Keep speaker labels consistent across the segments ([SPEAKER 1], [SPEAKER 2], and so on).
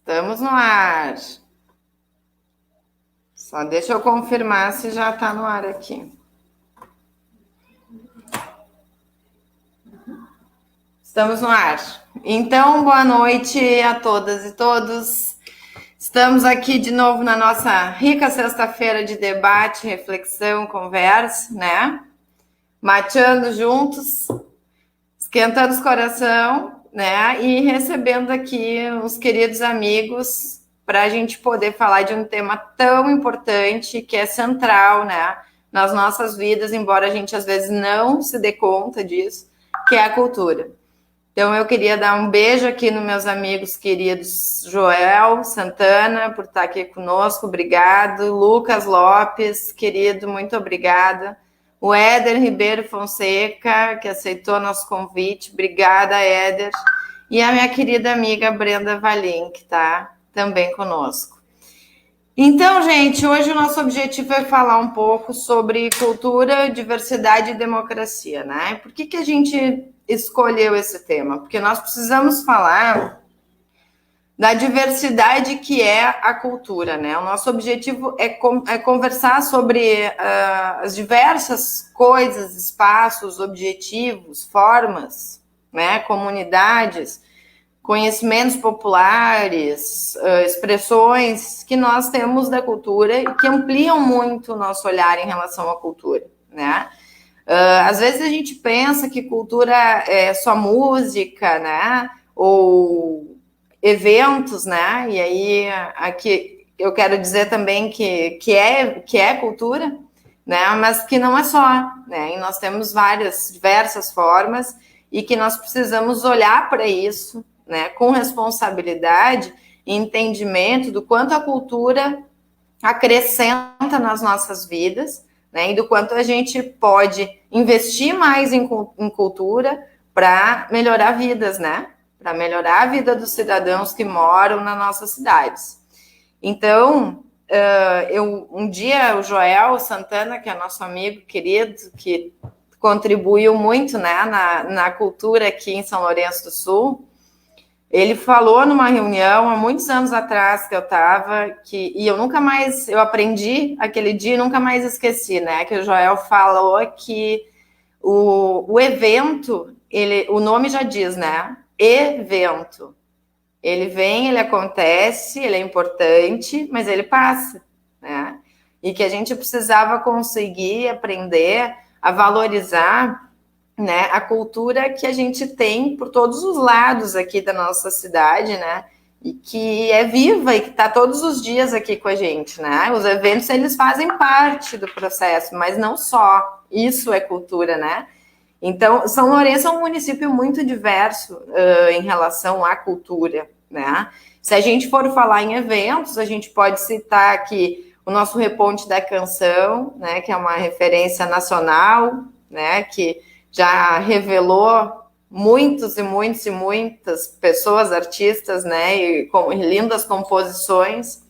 [SPEAKER 1] Estamos no ar. Só deixa eu confirmar se já está no ar aqui. Estamos no ar. Então, boa noite a todas e todos. Estamos aqui de novo na nossa rica sexta-feira de debate, reflexão, conversa, né? Mateando juntos, esquentando os coração, né? E recebendo aqui os queridos amigos para a gente poder falar de um tema tão importante que é central, né? Nas nossas vidas, embora a gente às vezes não se dê conta disso, que é a cultura. Então, eu queria dar um beijo aqui nos meus amigos queridos Joel Santana, por estar aqui conosco, obrigado. Lucas Lopes, querido, muito obrigada. O Éder Ribeiro Fonseca, que aceitou nosso convite, obrigada, Éder. E a minha querida amiga Brenda Valim, que está também conosco. Então, gente, hoje o nosso objetivo é falar um pouco sobre cultura, diversidade e democracia, né? Por que a gente escolheu esse tema? Porque nós precisamos falar da diversidade que é a cultura, né? O nosso objetivo é conversar sobre as diversas coisas, espaços, objetivos, formas, né? Comunidades, conhecimentos populares, expressões que nós temos da cultura e que ampliam muito o nosso olhar em relação à cultura, né? Às vezes a gente pensa que cultura é só música, né? Ou eventos, né? E aí aqui eu quero dizer também que é cultura, né? Mas que não é só, né? E nós temos diversas formas e que nós precisamos olhar para isso, né, com responsabilidade e entendimento do quanto a cultura acrescenta nas nossas vidas, né, e do quanto a gente pode investir mais em cultura para melhorar vidas, né, para melhorar a vida dos cidadãos que moram nas nossas cidades. Então, um dia o Joel Santana, que é nosso amigo querido, que contribuiu muito, né, na cultura aqui em São Lourenço do Sul, ele falou numa reunião há muitos anos atrás que eu estava, e eu aprendi aquele dia e nunca mais esqueci, né? Que o Joel falou que o evento, o nome já diz, né? Evento. Ele vem, ele acontece, ele é importante, mas ele passa, né? E que a gente precisava conseguir aprender a valorizar, né, a cultura que a gente tem por todos os lados aqui da nossa cidade, né, e que é viva e que está todos os dias aqui com a gente, né, os eventos, eles fazem parte do processo, mas não só, isso é cultura, né. Então, São Lourenço é um município muito diverso em relação à cultura, né. Se a gente for falar em eventos, a gente pode citar aqui o nosso Reponte da Canção, né, que é uma referência nacional, né, que já revelou muitos e muitas pessoas, artistas, né, e com lindas composições.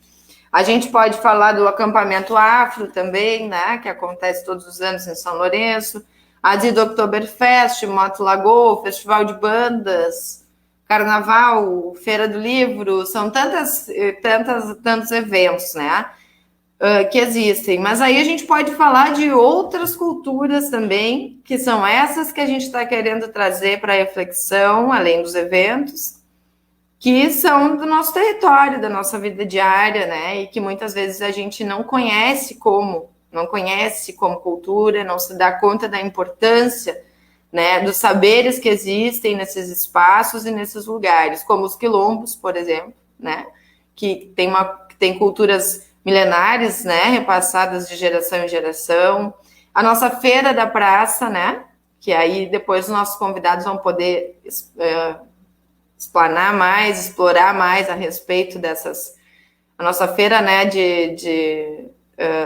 [SPEAKER 1] A gente pode falar do acampamento afro também, né, que acontece todos os anos em São Lourenço, a de Oktoberfest, Moto Lagoa, Festival de Bandas, Carnaval, Feira do Livro, são tantos eventos, né, que existem, mas aí a gente pode falar de outras culturas também, que são essas que a gente está querendo trazer para a reflexão, além dos eventos, que são do nosso território, da nossa vida diária, né? E que muitas vezes a gente não conhece como cultura, não se dá conta da importância, né, dos saberes que existem nesses espaços e nesses lugares, como os quilombos, por exemplo, né? Que tem culturas milenares, né, repassadas de geração em geração. A nossa feira da praça, né, que aí depois os nossos convidados vão poder explanar mais, explorar mais a respeito dessas. A nossa feira, né,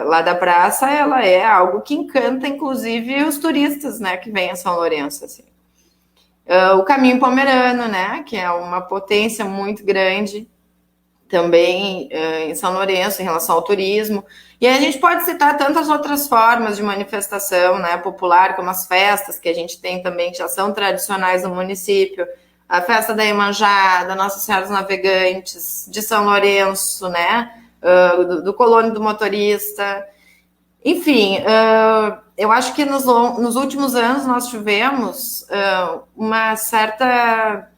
[SPEAKER 1] lá da praça, ela é algo que encanta, inclusive, os turistas, né, que vêm a São Lourenço, assim. O Caminho Pomerano, né, que é uma potência muito grande, também em São Lourenço, em relação ao turismo. E aí a gente pode citar tantas outras formas de manifestação, né, popular, como as festas que a gente tem também, que já são tradicionais no município, a festa da Iemanjá, da Nossa Senhora dos Navegantes, de São Lourenço, né? Do Colônia do Motorista. Enfim, eu acho que nos últimos anos nós tivemos uma certa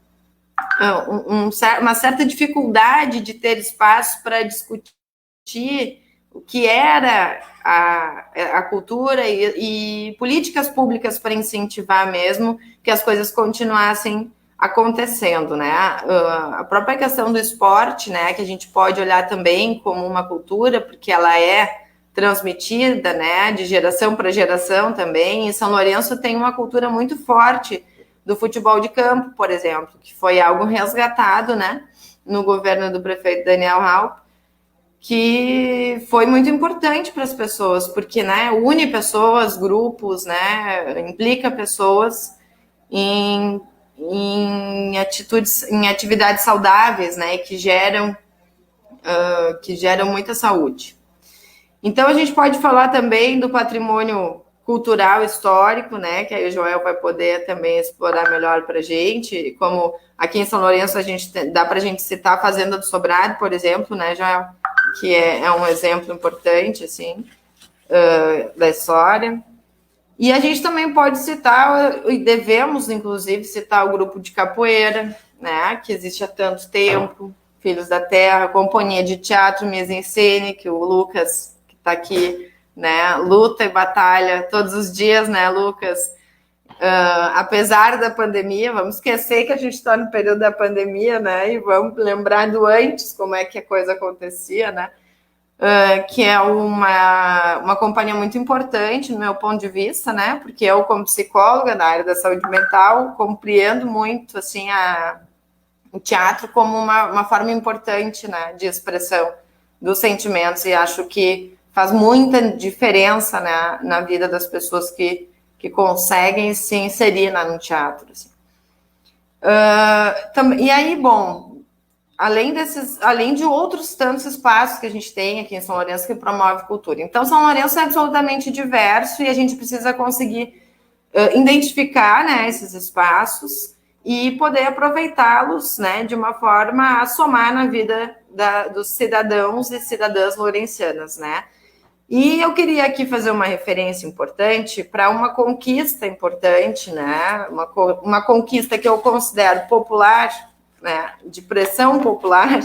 [SPEAKER 1] dificuldade de ter espaço para discutir o que era a cultura e políticas públicas para incentivar mesmo que as coisas continuassem acontecendo, né? A própria questão do esporte, né, que a gente pode olhar também como uma cultura, porque ela é transmitida, né, de geração para geração também. Em São Lourenço tem uma cultura muito forte do futebol de campo, por exemplo, que foi algo resgatado, né, no governo do prefeito Daniel Raup, que foi muito importante para as pessoas, porque, né, une pessoas, grupos, né, implica pessoas em atitudes, em atividades saudáveis, né, que geram muita saúde. Então, a gente pode falar também do patrimônio cultural histórico, né, que aí o Joel vai poder também explorar melhor para a gente, como aqui em São Lourenço dá para a gente citar a Fazenda do Sobrado, por exemplo, né, Joel, que é um exemplo importante, assim, da história. E a gente também pode citar, e devemos, inclusive, citar o grupo de capoeira, né, que existe há tanto tempo, Filhos da Terra, Companhia de Teatro Mise en Scène, que o Lucas, que está aqui, né, luta e batalha todos os dias, né, Lucas? Apesar da pandemia, vamos esquecer que a gente está no período da pandemia, né, e vamos lembrar do antes, como é que a coisa acontecia, né? Que é uma companhia muito importante no meu ponto de vista, né? Porque eu, como psicóloga da área da saúde mental, compreendo muito assim o teatro como uma forma importante, né, de expressão dos sentimentos, e acho que faz muita diferença, né, na vida das pessoas que conseguem se inserir no teatro. Assim. E aí, bom, além de outros tantos espaços que a gente tem aqui em São Lourenço que promove cultura. Então, São Lourenço é absolutamente diverso e a gente precisa conseguir identificar, né, esses espaços e poder aproveitá-los, né, de uma forma a somar na vida dos cidadãos e cidadãs lourencianas, né. E eu queria aqui fazer uma referência importante para uma conquista importante, né, uma conquista que eu considero popular, né, de pressão popular,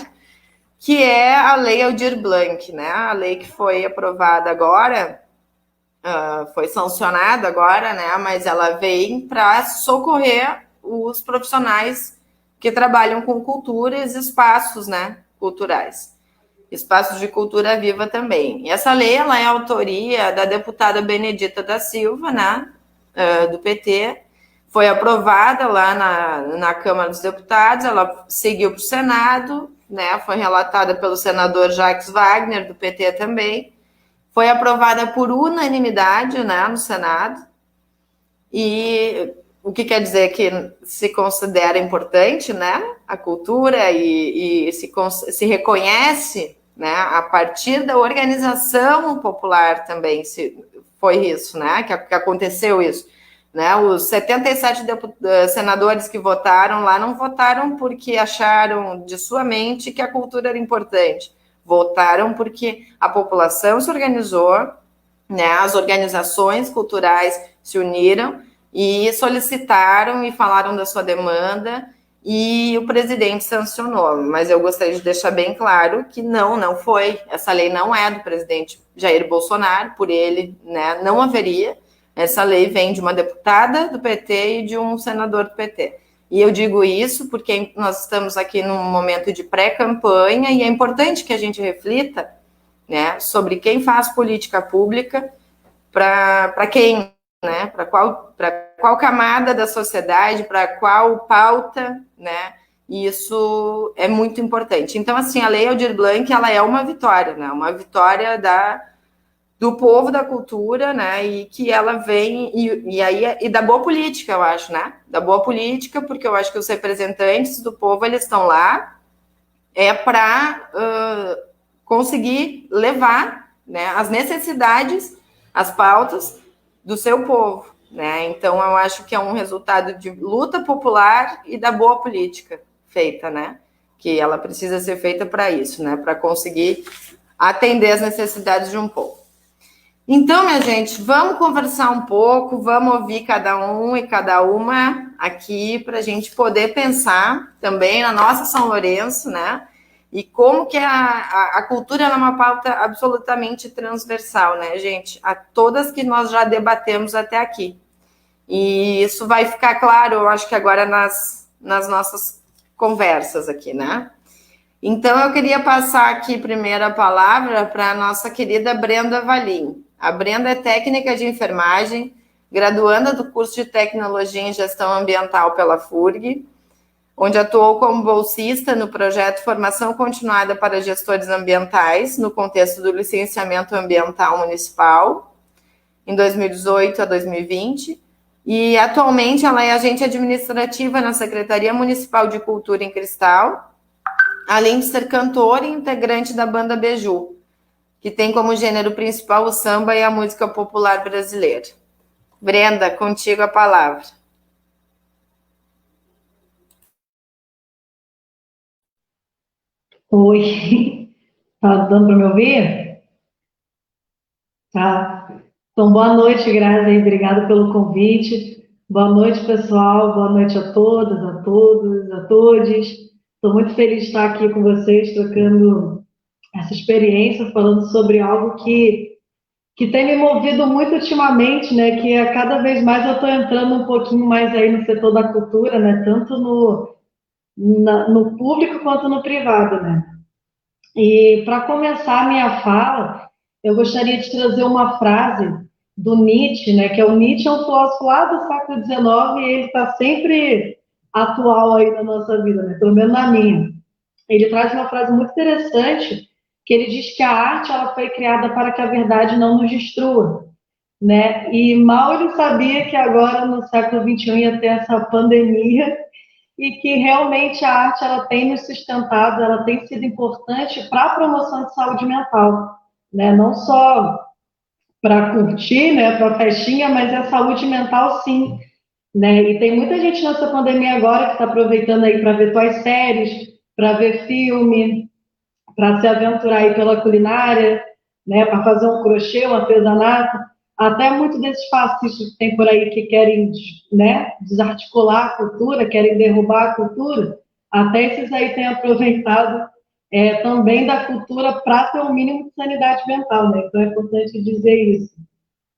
[SPEAKER 1] que é a Lei Aldir Blanc, né, a lei que foi aprovada agora, foi sancionada agora, né, mas ela vem para socorrer os profissionais que trabalham com cultura e espaços, né, culturais. Espaços de cultura viva também. E essa lei, ela é autoria da deputada Benedita da Silva, né, do PT, foi aprovada lá na Câmara dos Deputados, ela seguiu para o Senado, né, foi relatada pelo senador Jacques Wagner, do PT também, foi aprovada por unanimidade, né, no Senado, e o que quer dizer que se considera importante, né, a cultura e se reconhece, né, a partir da organização popular também, foi isso, né, que aconteceu isso. Né, os 77 senadores que votaram lá não votaram porque acharam de sua mente que a cultura era importante. Votaram porque a população se organizou, né, as organizações culturais se uniram e solicitaram e falaram da sua demanda e o presidente sancionou. Mas eu gostaria de deixar bem claro que não foi. Essa lei não é do presidente Jair Bolsonaro, por ele, né, não haveria. Essa lei vem de uma deputada do PT e de um senador do PT. E eu digo isso porque nós estamos aqui num momento de pré-campanha e é importante que a gente reflita, né, sobre quem faz política pública, para quem, né, para qual camada da sociedade, para qual pauta, né, e isso é muito importante. Então, assim, a Lei Aldir Blanc, ela é uma vitória, né, uma vitória do povo da cultura, né, e que ela vem, e da boa política, eu acho, né, da boa política, porque eu acho que os representantes do povo, eles estão lá para conseguir levar, né, as necessidades, as pautas do seu povo, né? Então, eu acho que é um resultado de luta popular e da boa política feita, né? Que ela precisa ser feita para isso, né? Para conseguir atender as necessidades de um povo. Então, minha gente, vamos conversar um pouco, vamos ouvir cada um e cada uma aqui para a gente poder pensar também na nossa São Lourenço, né? E como que a cultura é uma pauta absolutamente transversal, né, gente? A todas que nós já debatemos até aqui. E isso vai ficar claro, eu acho que agora nas nossas conversas aqui, né? Então, eu queria passar aqui primeiro a palavra para a nossa querida Brenda Valim. A Brenda é técnica de enfermagem, graduanda do curso de Tecnologia em Gestão Ambiental pela FURG, onde atuou como bolsista no projeto Formação Continuada para Gestores Ambientais, no contexto do licenciamento ambiental municipal, em 2018 a 2020, e atualmente ela é agente administrativa na Secretaria Municipal de Cultura em Cristal, além de ser cantora e integrante da banda Beju, que tem como gênero principal o samba e a música popular brasileira. Brenda, contigo a palavra.
[SPEAKER 2] Oi, tá dando para me ouvir? Tá. Então, boa noite, Grazi, obrigada pelo convite. Boa noite, pessoal. Boa noite a todas, a todos, a todos. Estou muito feliz de estar aqui com vocês, trocando essa experiência, falando sobre algo que tem me movido muito ultimamente, né? Que a cada vez mais eu estou entrando um pouquinho mais aí no setor da cultura, né? Tanto no público quanto no privado, né? E para começar a minha fala, eu gostaria de trazer uma frase do Nietzsche, né? Que é o Nietzsche, é um filósofo lá do século XIX e ele está sempre atual aí na nossa vida, né? Pelo menos na minha. Ele traz uma frase muito interessante que ele diz que a arte ela foi criada para que a verdade não nos destrua, né? E mal ele sabia que agora no século XXI ia ter essa pandemia e que realmente a arte ela tem nos sustentado, ela tem sido importante para a promoção de saúde mental, né? Não só para curtir, né, para festinha, mas é saúde mental sim, né? E tem muita gente nessa pandemia agora que está aproveitando aí para ver suas séries, para ver filme, para se aventurar aí pela culinária, né, para fazer um crochê, um artesanato, até muitos desses fascistas que tem por aí que querem, né, desarticular a cultura, querem derrubar a cultura, até esses aí têm aproveitado também da cultura para ter um mínimo de sanidade mental, né? Então é importante dizer isso,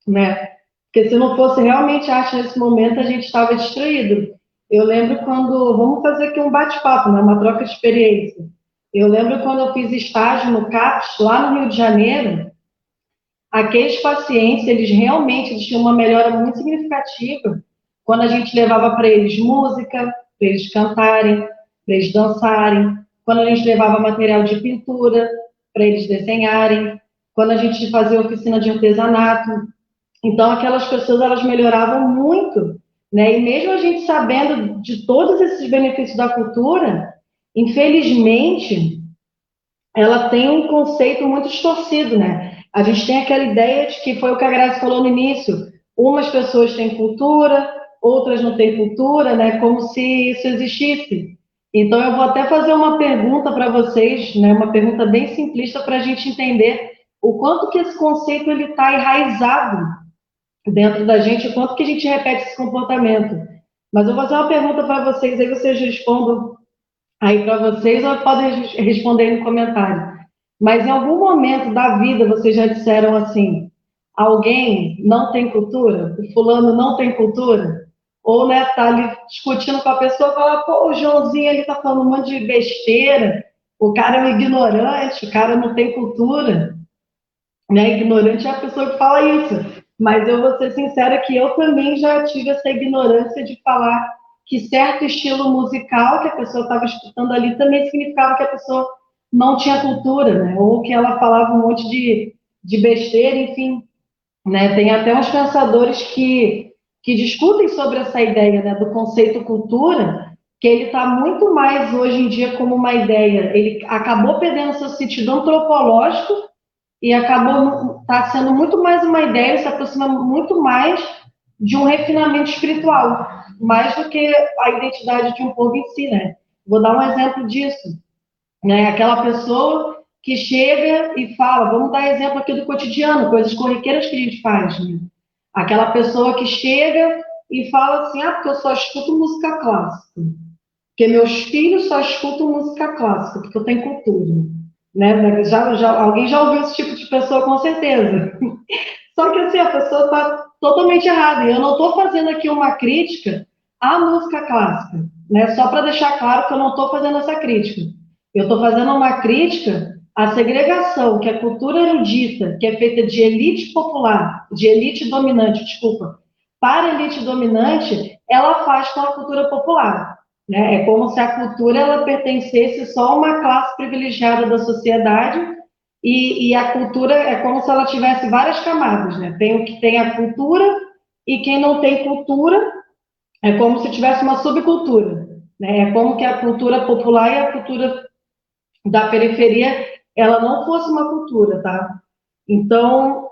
[SPEAKER 2] né? Porque se não fosse realmente arte nesse momento, a gente estava destruído. Eu lembro quando, vamos fazer aqui um bate-papo, né? Uma troca de experiência. Eu lembro quando eu fiz estágio no CAPS, lá no Rio de Janeiro, aqueles pacientes, eles tinham uma melhora muito significativa quando a gente levava para eles música, para eles cantarem, para eles dançarem, quando a gente levava material de pintura, para eles desenharem, quando a gente fazia oficina de artesanato. Então, aquelas pessoas, elas melhoravam muito, né? E mesmo a gente sabendo de todos esses benefícios da cultura, infelizmente, ela tem um conceito muito distorcido, né? A gente tem aquela ideia de que foi o que a Graça falou no início, umas pessoas têm cultura, outras não têm cultura, né? Como se isso existisse. Então, eu vou até fazer uma pergunta para vocês, né? Uma pergunta bem simplista para a gente entender o quanto que esse conceito ele está enraizado dentro da gente, o quanto que a gente repete esse comportamento. Mas eu vou fazer uma pergunta para vocês, aí vocês respondam aí para vocês ou podem responder aí no comentário. Mas em algum momento da vida vocês já disseram assim, alguém não tem cultura? O fulano não tem cultura? Ou, né, tá ali discutindo com a pessoa, fala, pô, o Joãozinho ele tá falando um monte de besteira, o cara é um ignorante, o cara não tem cultura, né? Ignorante é a pessoa que fala isso. Mas eu vou ser sincera que eu também já tive essa ignorância de falar que certo estilo musical que a pessoa estava escutando ali também significava que a pessoa não tinha cultura, né? Ou que ela falava um monte de besteira, enfim. Né? Tem até uns pensadores que discutem sobre essa ideia, né, do conceito cultura, que ele está muito mais hoje em dia como uma ideia. Ele acabou perdendo seu sentido antropológico e acabou tá sendo muito mais uma ideia, ele se aproxima muito mais de um refinamento espiritual, mais do que a identidade de um povo em si, né? Vou dar um exemplo disso, né? Aquela pessoa que chega e fala, vamos dar exemplo aqui do cotidiano, coisas corriqueiras que a gente faz, né? Aquela pessoa que chega e fala assim, porque eu só escuto música clássica, porque meus filhos só escutam música clássica, porque eu tenho cultura, né? Alguém já ouviu esse tipo de pessoa, com certeza. Só que assim, a pessoa está totalmente errada. E eu não estou fazendo aqui uma crítica à música clássica, né? Só para deixar claro que eu não estou fazendo essa crítica. Eu estou fazendo uma crítica à segregação que a cultura erudita, que é feita de elite popular, de elite dominante, desculpa, para a elite dominante, ela faz com a cultura popular. Né? É como se a cultura ela pertencesse só a uma classe privilegiada da sociedade e a cultura é como se ela tivesse várias camadas, né? Tem o que tem a cultura e quem não tem cultura é como se tivesse uma subcultura, né? É como que a cultura popular e a cultura da periferia ela não fosse uma cultura, tá? Então,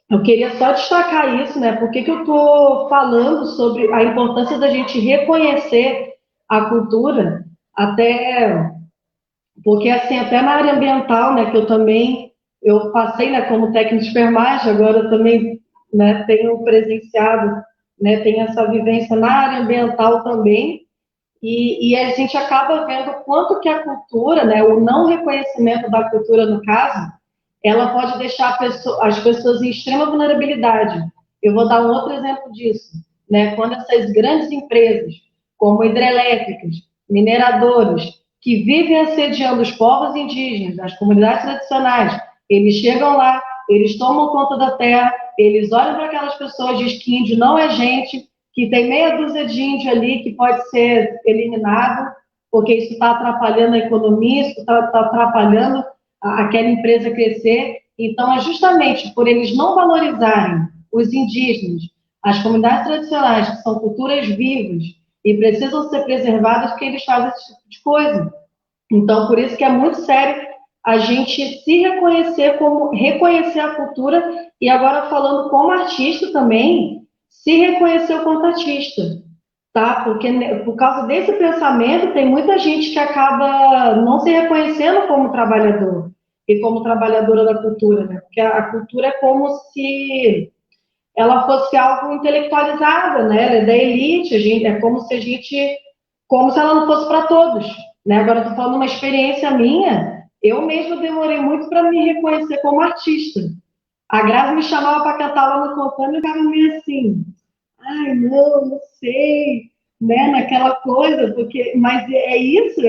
[SPEAKER 2] eu queria só destacar isso, né? Por que que eu estou falando sobre a importância da gente reconhecer a cultura, até porque assim, até na área ambiental, né, que eu passei, né, como técnico de enfermagem, agora eu também, né, tenho presenciado, né, tenho essa vivência na área ambiental também, e a gente acaba vendo quanto que a cultura, né, o não reconhecimento da cultura no caso, ela pode deixar as pessoas em extrema vulnerabilidade. Eu vou dar um outro exemplo disso, né, quando essas grandes empresas, como hidrelétricas, mineradoras, que vivem assediando os povos indígenas, as comunidades tradicionais, eles chegam lá, eles tomam conta da terra, eles olham para aquelas pessoas e dizem que índio não é gente, que tem meia dúzia de índio ali que pode ser eliminado, porque isso está atrapalhando a economia, isso está atrapalhando aquela empresa crescer. Então, é justamente por eles não valorizarem os indígenas, as comunidades tradicionais, que são culturas vivas e precisam ser preservadas, que eles fazem esse tipo de coisa. Então, por isso que é muito sério a gente se reconhecer como reconhecer a cultura e agora falando como artista também, se reconhecer quanto artista, tá? Porque por causa desse pensamento tem muita gente que acaba não se reconhecendo como trabalhador e como trabalhadora da cultura, né? Porque a cultura é como se ela fosse algo intelectualizado, né? Ela é da elite, é como se a gente, como se ela não fosse para todos, né? Agora eu tô falando uma experiência minha, eu mesma demorei muito para me reconhecer como artista. A Grazi me chamava para cantar lá no Contano e eu ficava meio assim, ai, não sei, né? Naquela coisa, porque, mas é isso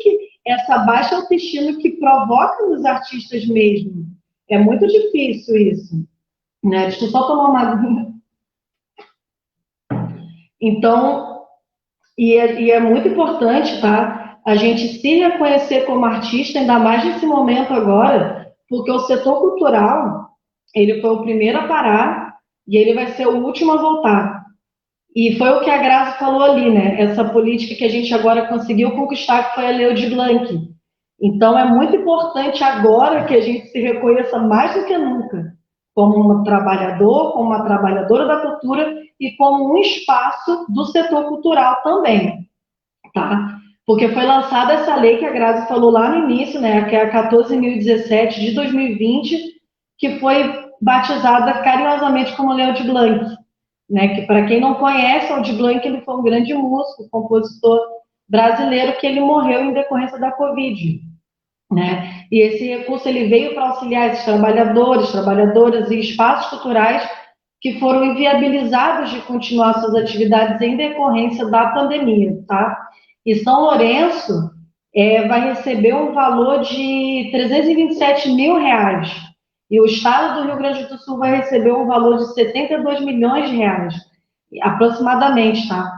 [SPEAKER 2] que essa baixa autoestima que provoca nos artistas mesmo. É muito difícil isso, né? Deixa eu só tomar uma. Então, e é muito importante, tá? A gente se reconhecer como artista, ainda mais nesse momento agora, porque o setor cultural, ele foi o primeiro a parar e ele vai ser o último a voltar. E foi o que a Graça falou ali, né? Essa política que a gente agora conseguiu conquistar, que foi a Lei de Blanc. Então, é muito importante agora que a gente se reconheça mais do que nunca como um trabalhador, como uma trabalhadora da cultura e como um espaço do setor cultural também, tá? Porque foi lançada essa lei que a Grazi falou lá no início, né? Que é a 14.017 de 2020, que foi batizada carinhosamente como Lei Aldir Blanc, né? Que para quem não conhece, Aldir Blanc ele foi um grande músico, compositor brasileiro que ele morreu em decorrência da Covid, né? E esse recurso ele veio para auxiliar esses trabalhadores, trabalhadoras e espaços culturais que foram inviabilizados de continuar suas atividades em decorrência da pandemia, tá? E São Lourenço vai receber um valor de R$ 327 mil e o estado do Rio Grande do Sul vai receber um valor de R$ 72 milhões, aproximadamente, tá?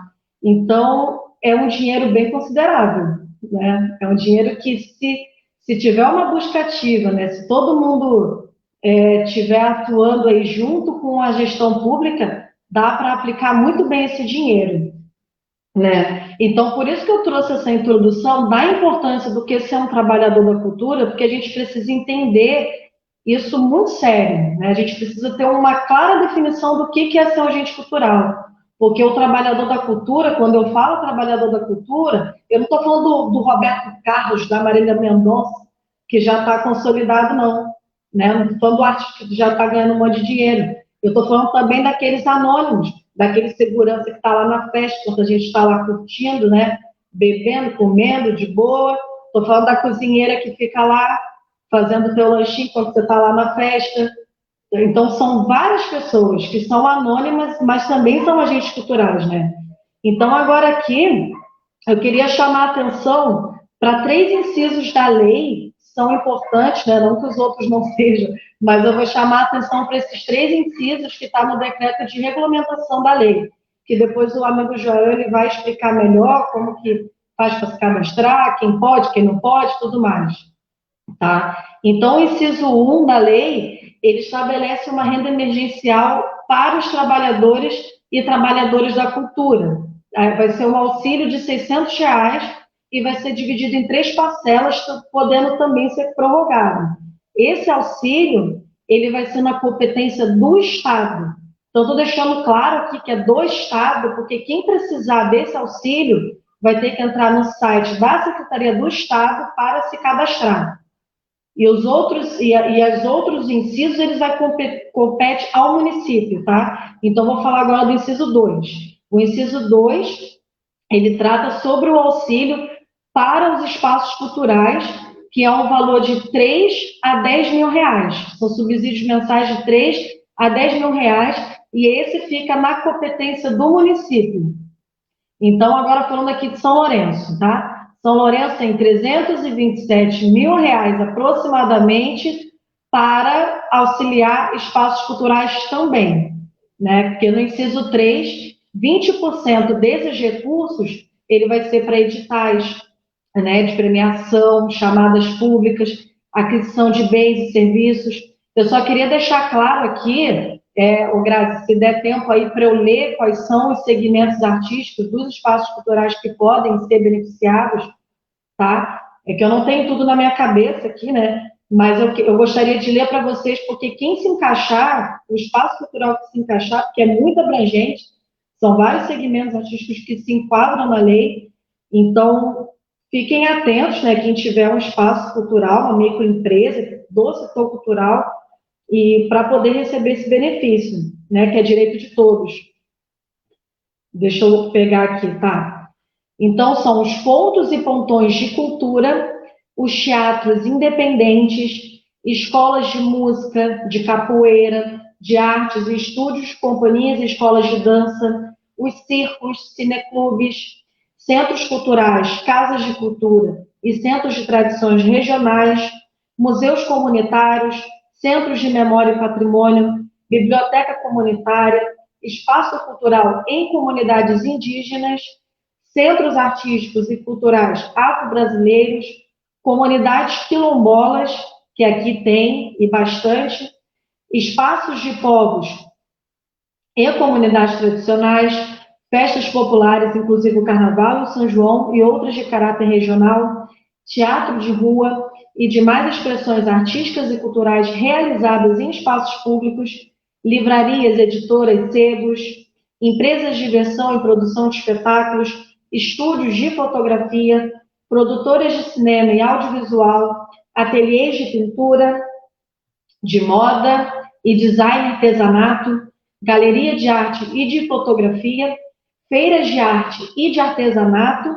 [SPEAKER 2] Então é um dinheiro bem considerável, né? É um dinheiro que se tiver uma busca ativa, né? Se todo mundo estiver atuando aí junto com a gestão pública, dá para aplicar muito bem esse dinheiro, né? Então, por isso que eu trouxe essa introdução da importância do que ser um trabalhador da cultura, porque a gente precisa entender isso muito sério, né? A gente precisa ter uma clara definição do que é ser um agente cultural. Porque o trabalhador da cultura, quando eu falo trabalhador da cultura, eu não estou falando do Roberto Carlos, da Marília Mendonça, que já está consolidado, não. Né? Não estou falando do artista que já está ganhando um monte de dinheiro. Eu estou falando também daqueles anônimos, daquele segurança que está lá na festa, quando a gente está lá curtindo, né? Bebendo, comendo, de boa. Estou falando da cozinheira que fica lá fazendo teu lanchinho quando você está lá na festa. Então, são várias pessoas que são anônimas, mas também são agentes culturais, né? Então, agora aqui, eu queria chamar a atenção para 3 incisos da lei, que são importantes, né? Não que os outros não sejam, mas eu vou chamar a atenção para esses 3 incisos que estão no decreto de regulamentação da lei, que depois o amigo Joel ele vai explicar melhor como que faz para se cadastrar, quem pode, quem não pode, tudo mais. Tá? Então, o inciso 1 da lei, ele estabelece uma renda emergencial para os trabalhadores e trabalhadoras da cultura. Vai ser um auxílio de R$ 600 e vai ser dividido em 3 parcelas, podendo também ser prorrogado. Esse auxílio, ele vai ser na competência do Estado. Então, estou deixando claro aqui que é do Estado, porque quem precisar desse auxílio vai ter que entrar no site da Secretaria do Estado para se cadastrar. E os outros incisos, eles vai compete ao município, tá? Então, vou falar agora do inciso 2. O inciso 2, ele trata sobre o auxílio para os espaços culturais, que é um valor de 3 a 10 mil reais. São subsídios mensais de 3 a 10 mil reais, e esse fica na competência do município. Então, agora falando aqui de São Lourenço, tá? São Lourenço tem R$ 327 mil aproximadamente para auxiliar espaços culturais também, né? Porque no inciso 3, 20% desses recursos ele vai ser para editais, né, de premiação, chamadas públicas, aquisição de bens e serviços. Eu só queria deixar claro aqui, Grazi, se der tempo aí para eu ler quais são os segmentos artísticos dos espaços culturais que podem ser beneficiados, tá? É que eu não tenho tudo na minha cabeça aqui, né? Mas eu gostaria de ler para vocês, porque quem se encaixar, o espaço cultural que se encaixar, porque é muito abrangente, são vários segmentos artísticos que se enquadram na lei, então fiquem atentos, né? Quem tiver um espaço cultural, uma microempresa do setor cultural, e para poder receber esse benefício, né? Que é direito de todos. Deixa eu pegar aqui, tá? Então, são os pontos e pontões de cultura, os teatros independentes, escolas de música, de capoeira, de artes e estúdios, companhias e escolas de dança, os circos, cineclubes, centros culturais, casas de cultura e centros de tradições regionais, museus comunitários, centros de memória e patrimônio, biblioteca comunitária, espaço cultural em comunidades indígenas, centros artísticos e culturais afro-brasileiros, comunidades quilombolas, que aqui tem e bastante, espaços de povos e comunidades tradicionais, festas populares, inclusive o Carnaval, o São João e outras de caráter regional, teatro de rua e demais expressões artísticas e culturais realizadas em espaços públicos, livrarias, editoras, sebos, empresas de diversão e produção de espetáculos, estúdios de fotografia, produtoras de cinema e audiovisual, ateliês de pintura, de moda e design e artesanato, galeria de arte e de fotografia, feiras de arte e de artesanato,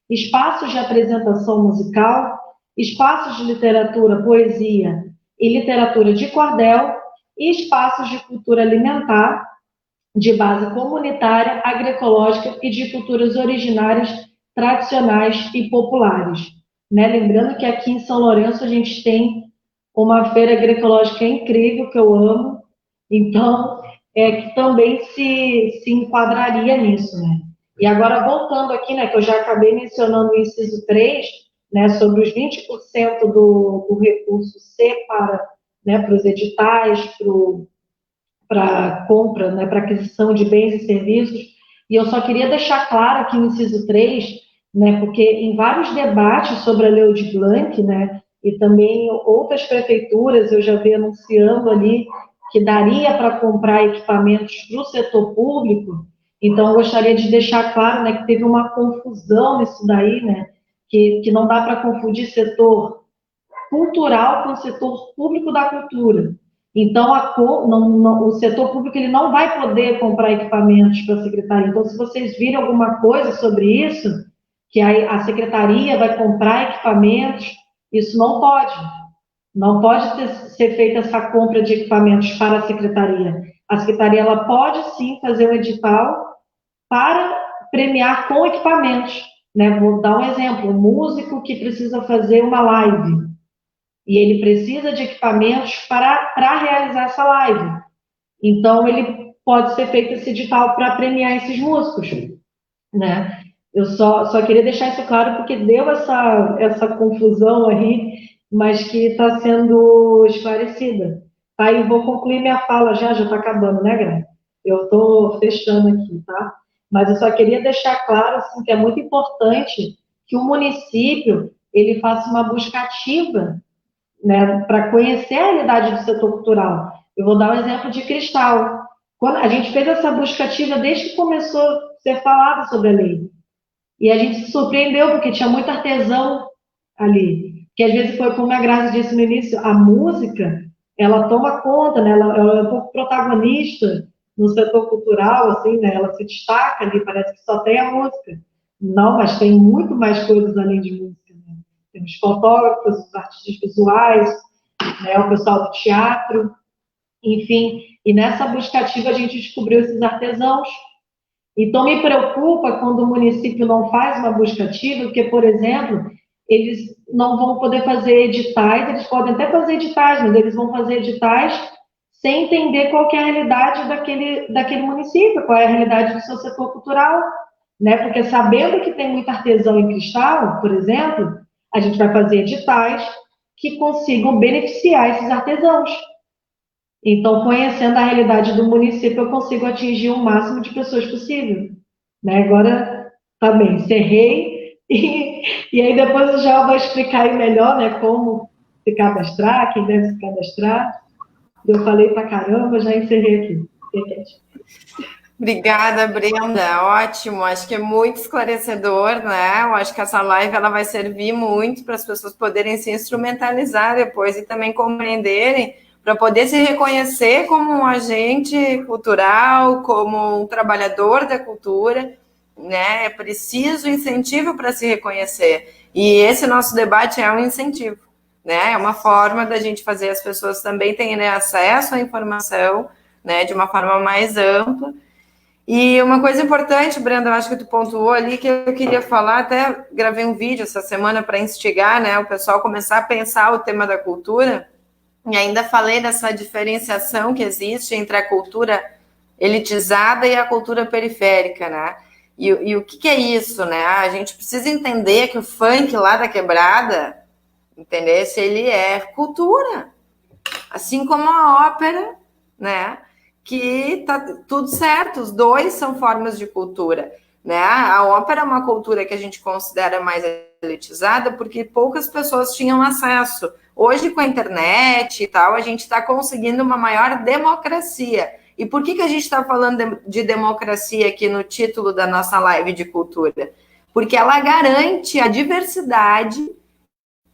[SPEAKER 2] espaços de apresentação musical, espaços de literatura, poesia e literatura de cordel e espaços de cultura alimentar, de base comunitária, agroecológica e de culturas originárias, tradicionais e populares. Né? Lembrando que aqui em São Lourenço a gente tem uma feira agroecológica incrível, que eu amo, então que também se enquadraria nisso. Né? E agora, voltando aqui, né, que eu já acabei mencionando o inciso 3, né, sobre os 20% do recurso ser para os editais, para compra, né, para aquisição de bens e serviços, e eu só queria deixar claro aqui no inciso 3, né, porque em vários debates sobre a Lei Aldir Blanc, né, e também outras prefeituras eu já vi anunciando ali que daria para comprar equipamentos para o setor público. Então, eu gostaria de deixar claro, né, que teve uma confusão nisso daí, né, que não dá para confundir setor cultural com o setor público da cultura. Então, o setor público ele não vai poder comprar equipamentos para a secretaria. Então, se vocês virem alguma coisa sobre isso, que a secretaria vai comprar equipamentos, isso não pode. Não pode ser feita essa compra de equipamentos para a secretaria. A secretaria ela pode sim fazer um edital para premiar com equipamentos. Né? Vou dar um exemplo: um músico que precisa fazer uma live e ele precisa de equipamentos para realizar essa live. Então, ele pode ser feito esse edital para premiar esses músicos. Né? Eu só queria deixar isso claro porque deu essa confusão aí, mas que está sendo esclarecida. Tá? E vou concluir minha fala já está acabando, né, Gra? Eu estou fechando aqui, tá? Mas eu só queria deixar claro assim, que é muito importante que o município ele faça uma busca ativa, né, para conhecer a realidade do setor cultural. Eu vou dar um exemplo de Cristal. Quando a gente fez essa busca ativa desde que começou a ser falado sobre a lei. E a gente se surpreendeu, porque tinha muito artesão ali. Que às vezes foi, como a Graça disse no início, a música, ela toma conta, né? Ela é um pouco protagonista no setor cultural, assim, né? Ela se destaca ali, parece que só tem a música. Não, mas tem muito mais coisas além de música. Né? Tem os fotógrafos, os artistas visuais, né? O pessoal do teatro, enfim. E nessa busca ativa a gente descobriu esses artesãos. Então, me preocupa quando o município não faz uma busca ativa, porque, por exemplo, eles não vão poder fazer editais, eles podem até fazer editais, mas eles vão fazer editais sem entender qual que é a realidade daquele município, qual é a realidade do seu setor cultural, né? Porque sabendo que tem muito artesão em Cristal, por exemplo, a gente vai fazer editais que consigam beneficiar esses artesãos. Então, conhecendo a realidade do município, eu consigo atingir o máximo de pessoas possível. Né? Agora, tá bem, encerrei. E aí depois o João vai explicar aí melhor, né, como se cadastrar, quem deve se cadastrar. Eu falei pra caramba, já encerrei aqui.
[SPEAKER 1] Obrigada, Brenda. Ótimo. Acho que é muito esclarecedor, né? Eu acho que essa live ela vai servir muito para as pessoas poderem se instrumentalizar depois e também compreenderem, para poder se reconhecer como um agente cultural, como um trabalhador da cultura, né? É preciso incentivo para se reconhecer. E esse nosso debate é um incentivo, né? É uma forma da gente fazer as pessoas também terem acesso à informação, né? De uma forma mais ampla. E uma coisa importante, Brenda, eu acho que tu pontuou ali, que eu queria falar, até gravei um vídeo essa semana para instigar, né, o pessoal começar a pensar o tema da cultura, e ainda falei dessa diferenciação que existe entre a cultura elitizada e a cultura periférica, né, e o que é isso, né, a gente precisa entender que o funk lá da quebrada, entendeu? Ele é cultura, assim como a ópera, né, que tá tudo certo, os dois são formas de cultura, né? A ópera é uma cultura que a gente considera mais elitizada porque poucas pessoas tinham acesso. Hoje, com a internet e tal, a gente está conseguindo uma maior democracia. E por que a gente está falando de democracia aqui no título da nossa live de cultura? Porque ela garante a diversidade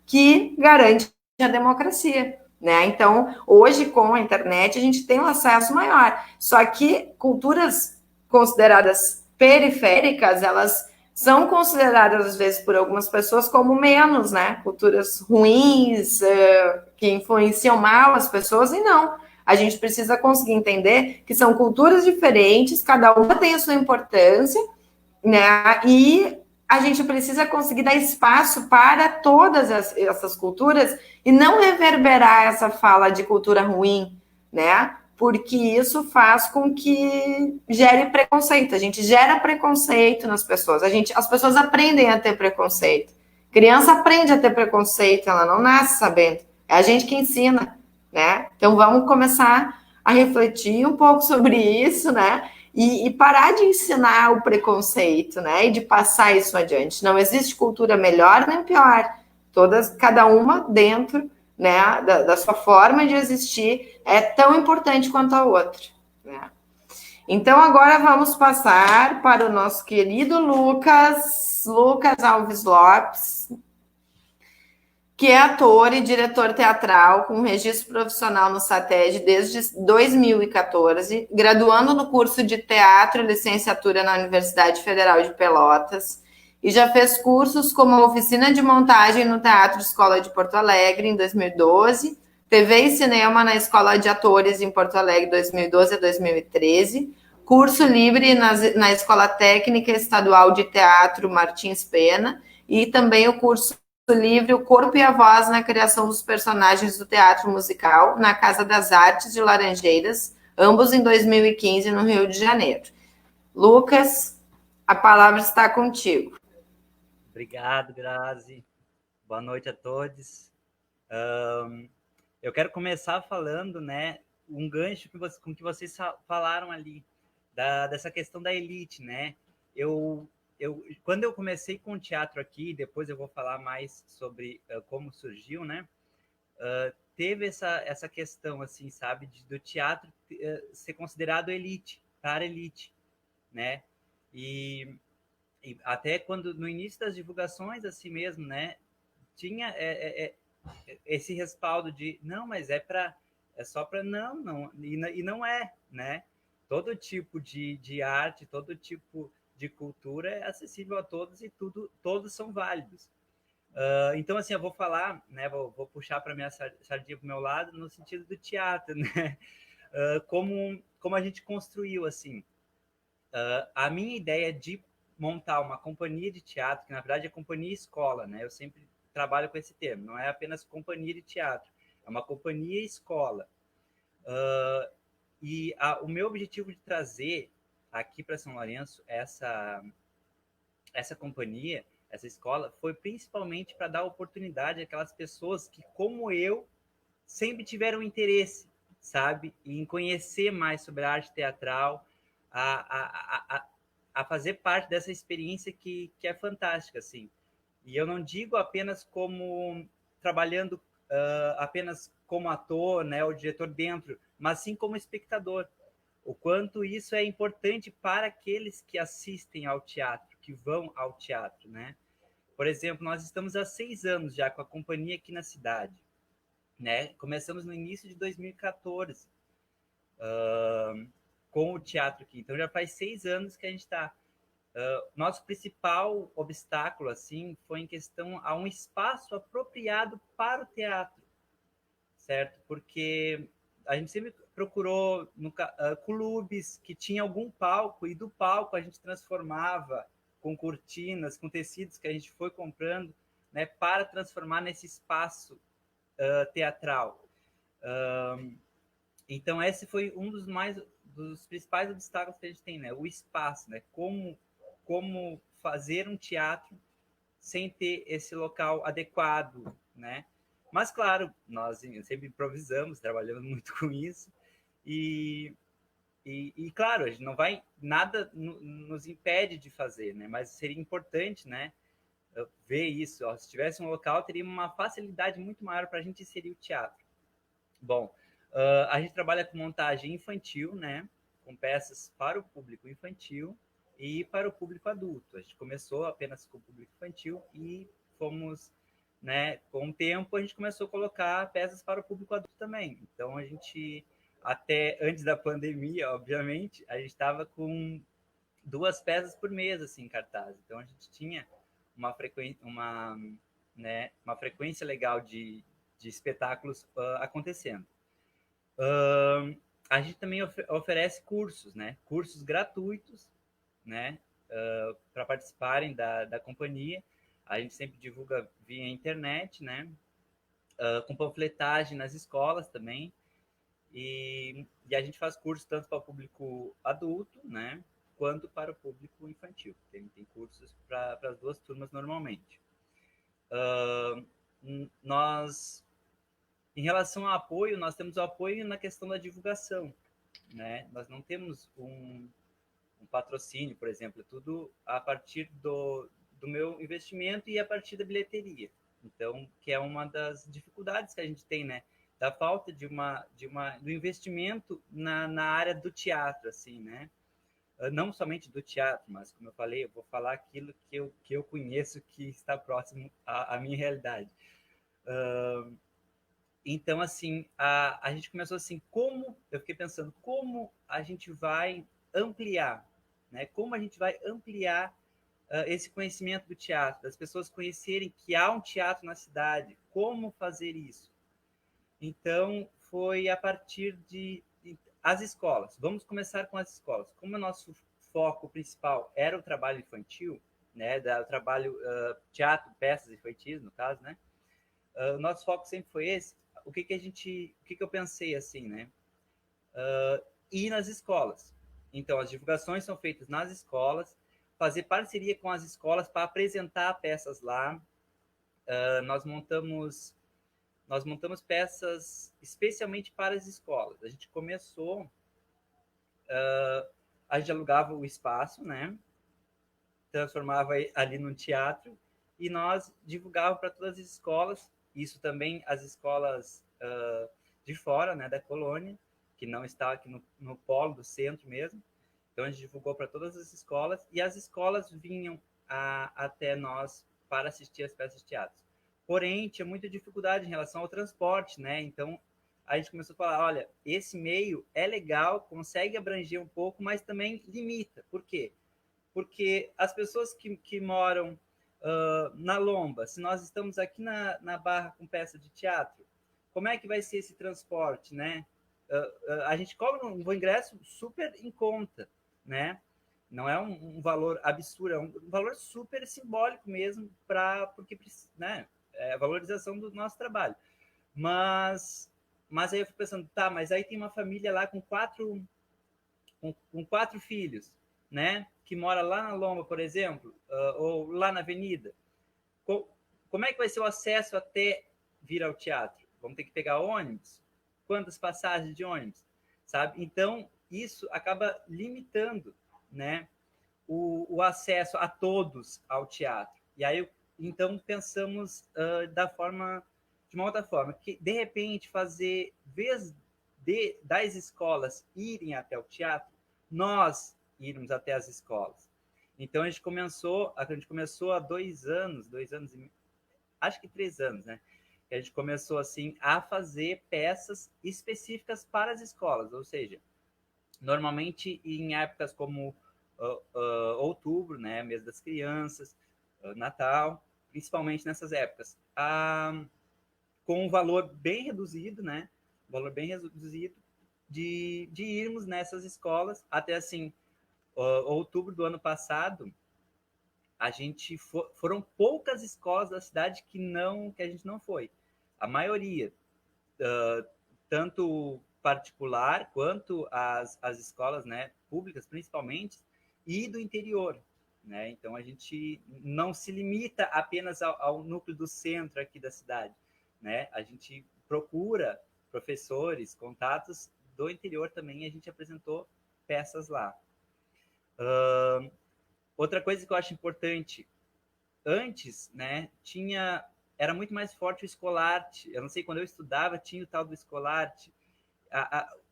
[SPEAKER 1] que garante a democracia. Né? Então, hoje, com a internet, a gente tem um acesso maior. Só que culturas consideradas periféricas, elas são consideradas, às vezes, por algumas pessoas como menos, né? Culturas ruins, que influenciam mal as pessoas, e não. A gente precisa conseguir entender que são culturas diferentes, cada uma tem a sua importância, né? E a gente precisa conseguir dar espaço para todas essas culturas e não reverberar essa fala de cultura ruim, né? Porque isso faz com que gere preconceito. A gente gera preconceito nas pessoas. As pessoas aprendem a ter preconceito. Criança aprende a ter preconceito, ela não nasce sabendo. É a gente que ensina, né? Então vamos começar a refletir um pouco sobre isso, né? E parar de ensinar o preconceito, né? E de passar isso adiante. Não existe cultura melhor nem pior, cada uma dentro, né, da sua forma de existir, é tão importante quanto a outra, né? Então, agora vamos passar para o nosso querido Lucas Alves Lopes, que é ator e diretor teatral com registro profissional no SATED desde 2014, graduando no curso de teatro e licenciatura na Universidade Federal de Pelotas, e já fez cursos como a oficina de montagem no Teatro Escola de Porto Alegre em 2012, TV e cinema na Escola de Atores em Porto Alegre 2012 a 2013, curso livre na Escola Técnica Estadual de Teatro Martins Pena, e também o curso livre O Corpo e a Voz na criação dos personagens do teatro musical na Casa das Artes de Laranjeiras, ambos em 2015 no Rio de Janeiro. Lucas, a palavra está contigo.
[SPEAKER 3] Obrigado, Grazi. Boa noite a todos. Eu quero começar falando, né, um gancho com que vocês falaram ali, dessa questão da elite, né? Quando eu comecei com o teatro aqui, depois eu vou falar mais sobre como surgiu, né? Teve essa questão, assim, sabe, do teatro ser considerado elite, para elite, né? E até quando, no início das divulgações, assim mesmo, né? Tinha esse respaldo de, não, mas é só para, não, e não é, né? Todo tipo de arte, todo tipo de cultura é acessível a todos e todos são válidos. Então, assim, eu vou falar, né, vou puxar para minha sardinha para o meu lado, no sentido do teatro, né? Como a gente construiu, assim. A minha ideia de montar uma companhia de teatro, que na verdade é companhia escola, né? Eu sempre trabalho com esse termo, não é apenas companhia de teatro, é uma companhia escola. O meu objetivo de trazer aqui para São Lourenço essa companhia, essa escola, foi principalmente para dar oportunidade àquelas pessoas que, como eu, sempre tiveram interesse, sabe, em conhecer mais sobre a arte teatral, a fazer parte dessa experiência que é fantástica, assim. E eu não digo apenas como trabalhando apenas como ator, né, ou diretor dentro, mas sim como espectador. O quanto isso é importante para aqueles que assistem ao teatro, que vão ao teatro, né? Por exemplo, nós estamos há 6 anos já com a companhia aqui na cidade, né? Começamos no início de 2014 com o teatro aqui. Então já faz 6 anos que a gente está. Nosso principal obstáculo, assim, foi em questão a um espaço apropriado para o teatro, certo? Porque a gente sempre procurou clubes que tinham algum palco, e do palco a gente transformava com cortinas, com tecidos que a gente foi comprando, né, para transformar nesse espaço teatral. Então esse foi um dos principais obstáculos que a gente tem, né? O espaço, né? Como fazer um teatro sem ter esse local adequado, né? Mas, claro, nós sempre improvisamos, trabalhamos muito com isso, e claro, a gente não vai, nada nos impede de fazer, né? Mas seria importante, né, ver isso. Ó, se tivesse um local, teria uma facilidade muito maior para a gente inserir o teatro. Bom, a gente trabalha com montagem infantil, né, com peças para o público infantil e para o público adulto. A gente começou apenas com o público infantil e fomos, né, com o tempo a gente começou a colocar peças para o público adulto também. Então a gente, até antes da pandemia, obviamente, a gente estava com 2 peças por mês assim em cartaz. Então a gente tinha uma frequência legal de espetáculos acontecendo. A gente também oferece cursos, né? Cursos gratuitos, né? Para participarem da companhia. A gente sempre divulga via internet, né? Com panfletagem nas escolas também. E a gente faz cursos tanto para o público adulto, né? Quanto para o público infantil. Tem cursos para as 2 turmas normalmente. Nós, em relação ao apoio, nós temos o apoio na questão da divulgação, né? Nós não temos um patrocínio, por exemplo, é tudo a partir do meu investimento e a partir da bilheteria, Então, que é uma das dificuldades que a gente tem, né? Da falta do investimento na área do teatro, assim, né? Não somente do teatro, mas, como eu falei, eu vou falar aquilo que eu conheço, que está próximo à minha realidade. Então, assim, a gente começou assim, eu fiquei pensando, como a gente vai ampliar, né? Como a gente vai ampliar esse conhecimento do teatro, das pessoas conhecerem que há um teatro na cidade, como fazer isso? Então, foi a partir de as escolas. Vamos começar com as escolas. Como o nosso foco principal era o trabalho infantil, né, o trabalho teatro, peças infantis, no caso, né? O nosso foco sempre foi esse. O que eu pensei assim, né? Ir nas escolas. Então, as divulgações são feitas nas escolas, fazer parceria com as escolas para apresentar peças lá. Nós montamos peças especialmente para as escolas. A gente começou, a gente alugava o espaço, né? Transformava ali num teatro e nós divulgávamos para todas as escolas. Isso também as escolas de fora, né, da colônia, que não está aqui no polo do centro mesmo. Então, a gente divulgou para todas as escolas e as escolas vinham até nós para assistir as peças de teatro. Porém, tinha muita dificuldade em relação ao transporte, né? Então, a gente começou a falar, olha, esse meio é legal, consegue abranger um pouco, mas também limita. Por quê? Porque as pessoas que moram na Lomba, se nós estamos aqui na Barra com peça de teatro, como é que vai ser esse transporte, né? A gente cobra um ingresso super em conta, né? Não é um valor absurdo, é um valor super simbólico mesmo, porque, né, é a valorização do nosso trabalho. Mas aí eu fico pensando, tá, mas aí tem uma família lá com quatro filhos, né? Que mora lá na Lomba, por exemplo, ou lá na Avenida. Como é que vai ser o acesso até vir ao teatro? Vamos ter que pegar ônibus? Quantas passagens de ônibus? Sabe? Então, isso acaba limitando, né, o acesso a todos ao teatro. E aí, então, pensamos de uma outra forma, que, de repente, fazer, vez das escolas irem até o teatro, nós irmos até as escolas. Então, a gente começou há 2 anos e acho que 3 anos, né? Que a gente começou assim a fazer peças específicas para as escolas, ou seja, normalmente em épocas como outubro, né, mês das crianças, Natal, principalmente nessas épocas, com um valor bem reduzido, né, valor bem reduzido de irmos nessas escolas, até assim, outubro do ano passado, foram poucas escolas da cidade que a gente não foi. A maioria, tanto particular quanto as escolas, né, públicas principalmente, e do interior, né? Então a gente não se limita apenas ao núcleo do centro aqui da cidade, né? A gente procura professores, contatos do interior também, e a gente apresentou peças lá. Outra coisa que eu acho importante, antes, né, era muito mais forte o escolarte. Eu não sei, quando eu estudava, tinha o tal do escolarte.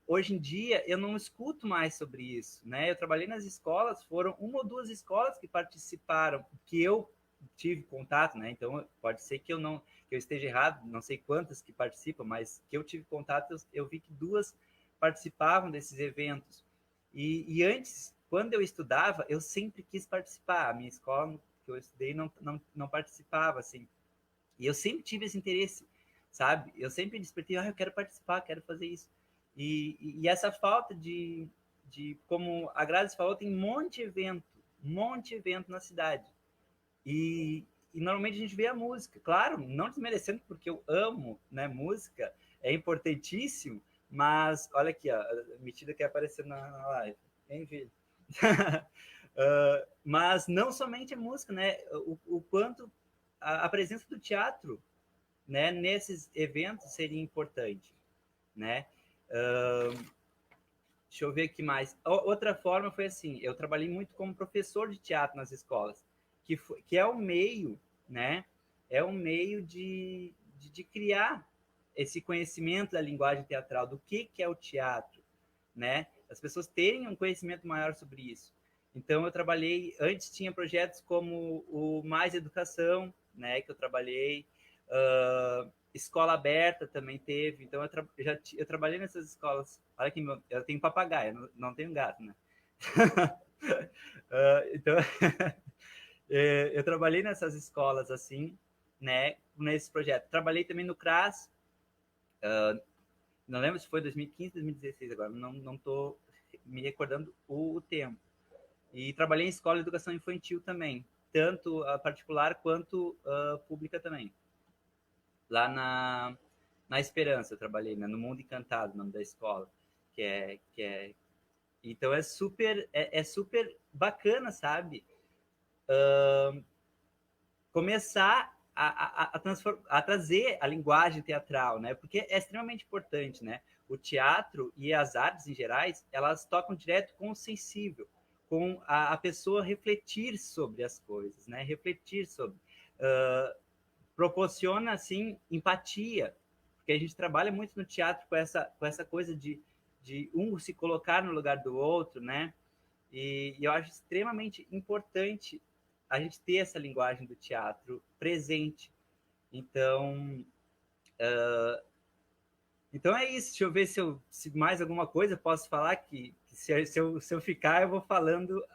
[SPEAKER 3] Hoje em dia, eu não escuto mais sobre isso, né? Eu trabalhei nas escolas, foram 1 ou 2 escolas que participaram, que eu tive contato, né? Então, pode ser que eu esteja errado, não sei quantas que participam, mas que eu tive contato, eu vi que 2 participavam desses eventos. E antes, quando eu estudava, eu sempre quis participar. A minha escola que eu estudei não participava, assim. E eu sempre tive esse interesse, sabe? Eu sempre despertei, eu quero participar, quero fazer isso. E essa falta como a Grazi falou, tem um monte de evento na cidade. E normalmente a gente vê a música. Claro, não desmerecendo, porque eu amo, né, música, é importantíssimo, mas olha aqui, ó, a metida que apareceu na live. Hein, filho? Mas não somente a música, né? O quanto a presença do teatro, né, nesses eventos seria importante, né? Deixa eu ver aqui mais. Outra forma foi assim, eu trabalhei muito como professor de teatro nas escolas, que é o meio, né, é um meio de criar esse conhecimento da linguagem teatral, do que é o teatro, né? As pessoas terem um conhecimento maior sobre isso. Então, eu trabalhei, antes tinha projetos como o Mais Educação, né, que eu trabalhei, Escola Aberta também teve, então eu trabalhei nessas escolas. Olha aqui, eu tenho papagaio, não tenho gato, né? Então, eu trabalhei nessas escolas assim, né, nesse projeto. Trabalhei também no CRAS, não lembro se foi 2015, 2016 agora, não estou me recordando o tempo. E trabalhei em escola de educação infantil também, tanto a particular quanto a pública também. Lá na Esperança eu trabalhei, né, no Mundo Encantado, o nome da escola, que é então é super bacana, sabe? Começar a trazer a linguagem teatral, né? Porque é extremamente importante, né? O teatro e as artes em gerais, elas tocam direto com o sensível, com a pessoa refletir sobre as coisas, né? Refletir sobre... proporciona, assim, empatia, porque a gente trabalha muito no teatro com essa coisa de um se colocar no lugar do outro, né? E eu acho extremamente importante a gente ter essa linguagem do teatro presente. Então, então é isso. Deixa eu ver se mais alguma coisa eu posso falar, que se eu ficar, eu vou falando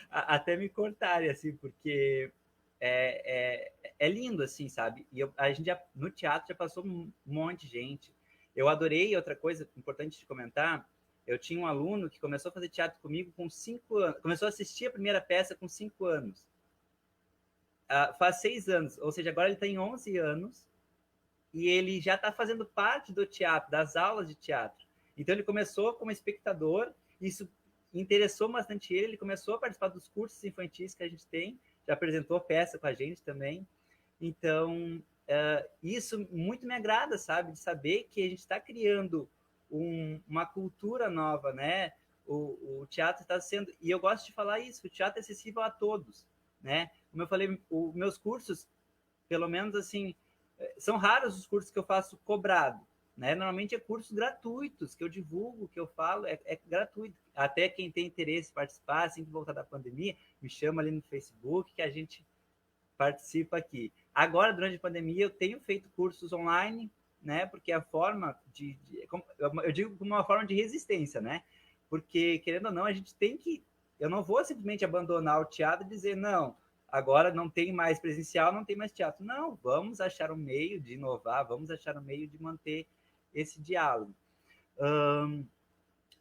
[SPEAKER 3] até me cortarem, assim, porque é lindo, assim, sabe? E a gente no teatro já passou um monte de gente. Eu adorei, outra coisa importante de comentar, eu tinha um aluno que começou a fazer teatro comigo com 5 anos, começou a assistir a primeira peça com 5 anos. Faz 6 anos, ou seja, agora ele tem 11 anos e ele já está fazendo parte do teatro, das aulas de teatro. Então ele começou como espectador, isso interessou bastante ele começou a participar dos cursos infantis que a gente tem, já apresentou peça com a gente também. Então, isso muito me agrada, sabe? De saber que a gente está criando uma cultura nova, né? O teatro está sendo... E eu gosto de falar isso, o teatro é acessível a todos, né? Como eu falei, os meus cursos, pelo menos assim, são raros os cursos que eu faço cobrado, né? Normalmente é cursos gratuitos, que eu divulgo, que eu falo, é gratuito. Até quem tem interesse em participar, assim que voltar da pandemia, me chama ali no Facebook, que a gente participa aqui. Agora, durante a pandemia, eu tenho feito cursos online, né? Porque a forma eu digo como uma forma de resistência, né? Porque, querendo ou não, a gente tem que... Eu não vou simplesmente abandonar o teatro e dizer, não, agora não tem mais presencial, não tem mais teatro. Não, vamos achar um meio de inovar, vamos achar um meio de manter esse diálogo.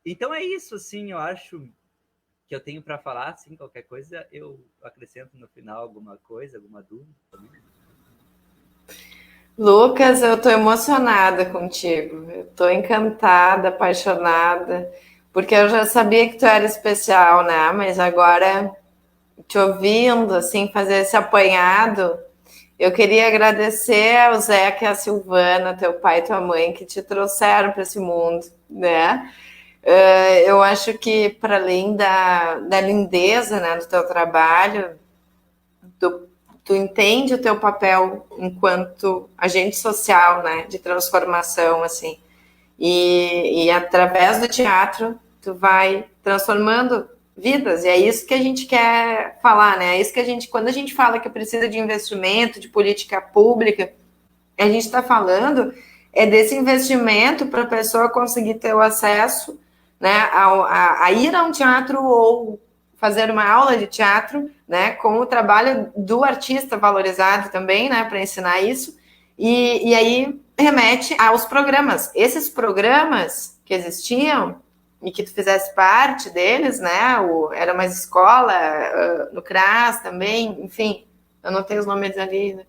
[SPEAKER 3] Então é isso, assim, eu acho que eu tenho para falar, assim, qualquer coisa eu acrescento no final alguma coisa, alguma dúvida também.
[SPEAKER 1] Lucas, eu estou emocionada contigo, eu estou encantada, apaixonada, porque eu já sabia que tu era especial, né? Mas agora, te ouvindo, assim, fazer esse apanhado, eu queria agradecer ao Zeca e à Silvana, teu pai e tua mãe, que te trouxeram para esse mundo, né? Eu acho que, para além da lindeza, né, do teu trabalho, tu entende o teu papel enquanto agente social, né, de transformação, assim, e através do teatro tu vai transformando vidas, e é isso que a gente quer falar, né, é isso que quando a gente fala que precisa de investimento, de política pública, a gente está falando desse investimento para a pessoa conseguir ter o acesso, né, a ir a um teatro ou fazer uma aula de teatro, né, com o trabalho do artista valorizado também, né, para ensinar isso, e aí remete aos programas. Esses programas que existiam e que tu fizesse parte deles, né, era uma escola, no CRAS também, enfim, eu não tenho os nomes ali, né?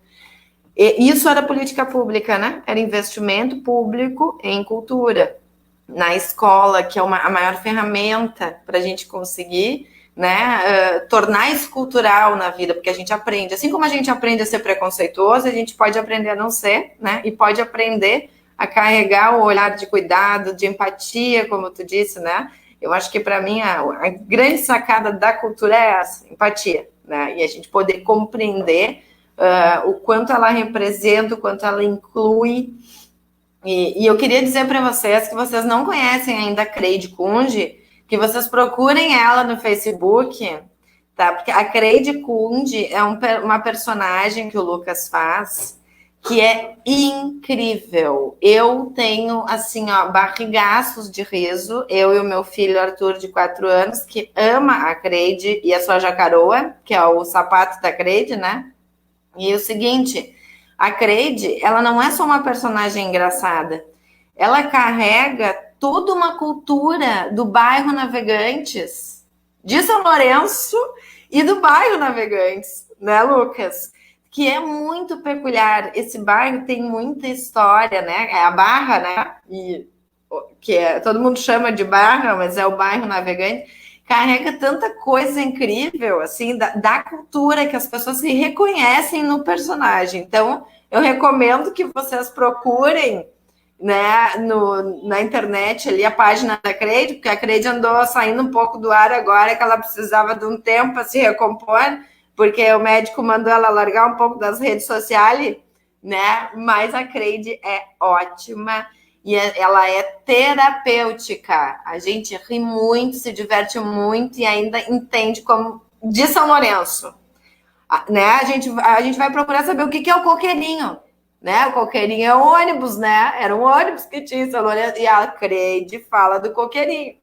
[SPEAKER 1] Isso era política pública, né? Era investimento público em cultura, na escola, que é a maior ferramenta para a gente conseguir, né, tornar isso cultural na vida, porque a gente aprende, assim como a gente aprende a ser preconceituoso, a gente pode aprender a não ser, né, e pode aprender a carregar o olhar de cuidado, de empatia, como tu disse, né, eu acho que para mim a grande sacada da cultura é essa, empatia, né, e a gente poder compreender o quanto ela representa, o quanto ela inclui. E eu queria dizer para vocês que vocês não conhecem ainda a Creide Kunde, que vocês procurem ela no Facebook, tá? Porque a Creide Kunde é uma personagem que o Lucas faz, que é incrível. Eu tenho, assim, ó, barrigaços de riso, eu e o meu filho Arthur, de 4 anos, que ama a Creide e a sua jacaroa, que é o sapato da Creide, né? E o seguinte, a Creide, ela não é só uma personagem engraçada, ela carrega toda uma cultura do bairro Navegantes, de São Lourenço e do bairro Navegantes, né, Lucas? Que é muito peculiar. Esse bairro tem muita história, né? É a Barra, né? Todo mundo chama de Barra, mas é o bairro Navegante. Carrega tanta coisa incrível, assim, da cultura, que as pessoas se reconhecem no personagem. Então, eu recomendo que vocês procurem, né, na internet ali a página da Creide, porque a Creide andou saindo um pouco do ar agora, que ela precisava de um tempo para se recompor, porque o médico mandou ela largar um pouco das redes sociais, né? Mas a Creide é ótima e ela é terapêutica. A gente ri muito, se diverte muito e ainda entende como de São Lourenço, né? A gente vai procurar saber o que é o coqueirinho, né? O coqueirinho é um ônibus, né? Era um ônibus que tinha em São Lourenço e a Creide fala do coqueirinho.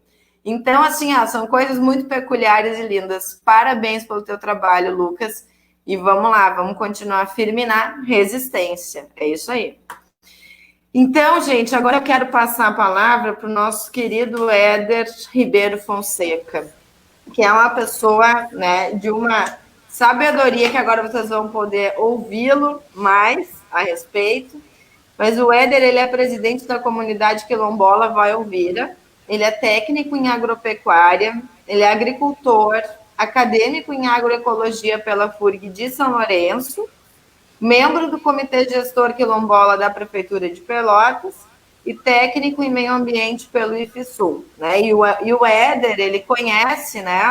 [SPEAKER 1] Então, assim, são coisas muito peculiares e lindas. Parabéns pelo teu trabalho, Lucas. E vamos lá, vamos continuar firme na resistência. É isso aí. Então, gente, agora eu quero passar a palavra para o nosso querido Éder Ribeiro Fonseca, que é uma pessoa, né, de uma sabedoria que agora vocês vão poder ouvi-lo mais a respeito. Mas o Éder, ele é presidente da comunidade quilombola Vai Ouvira. Ele é técnico em agropecuária, ele é agricultor, acadêmico em agroecologia pela FURG de São Lourenço, membro do Comitê Gestor Quilombola da Prefeitura de Pelotas e técnico em meio ambiente pelo IFSUL, né? E o Éder, ele conhece, né?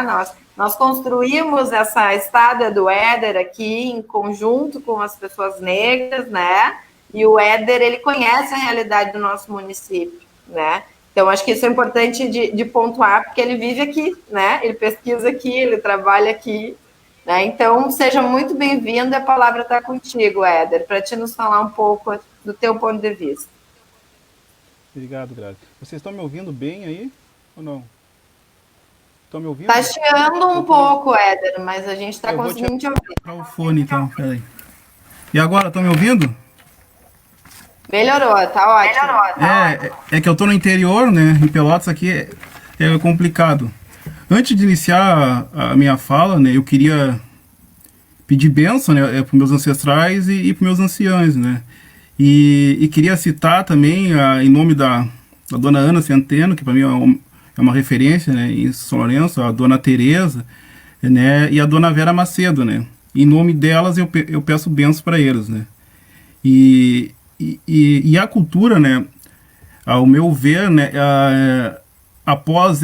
[SPEAKER 1] Nós construímos essa estada do Éder aqui em conjunto com as pessoas negras, né? E o Éder, ele conhece a realidade do nosso município, né? Então, acho que isso é importante de pontuar, porque ele vive aqui, né? Ele pesquisa aqui, ele trabalha aqui, né? Então, seja muito bem-vindo, a palavra está contigo, Éder, para te nos falar um pouco do teu ponto de vista.
[SPEAKER 4] Obrigado, Grazi. Vocês estão me ouvindo bem aí ou não? Estão me ouvindo?
[SPEAKER 1] Está chiando um pouco, Éder, mas a gente está conseguindo te ouvir.
[SPEAKER 4] Vou tirar o fone, então, peraí. E agora, estão me ouvindo?
[SPEAKER 1] Melhorou, tá ótimo.
[SPEAKER 4] É que eu tô no interior, né? Em Pelotas aqui é complicado. Antes de iniciar a minha fala, né? Eu queria pedir bênção, né? Para meus ancestrais e para meus anciãos, né? E queria citar também, em nome da dona Ana Centeno, que para mim é uma referência, né? Em São Lourenço, a dona Tereza, né? E a dona Vera Macedo, né? Em nome delas eu peço bênção para eles, né? E a cultura, né, ao meu ver, né, após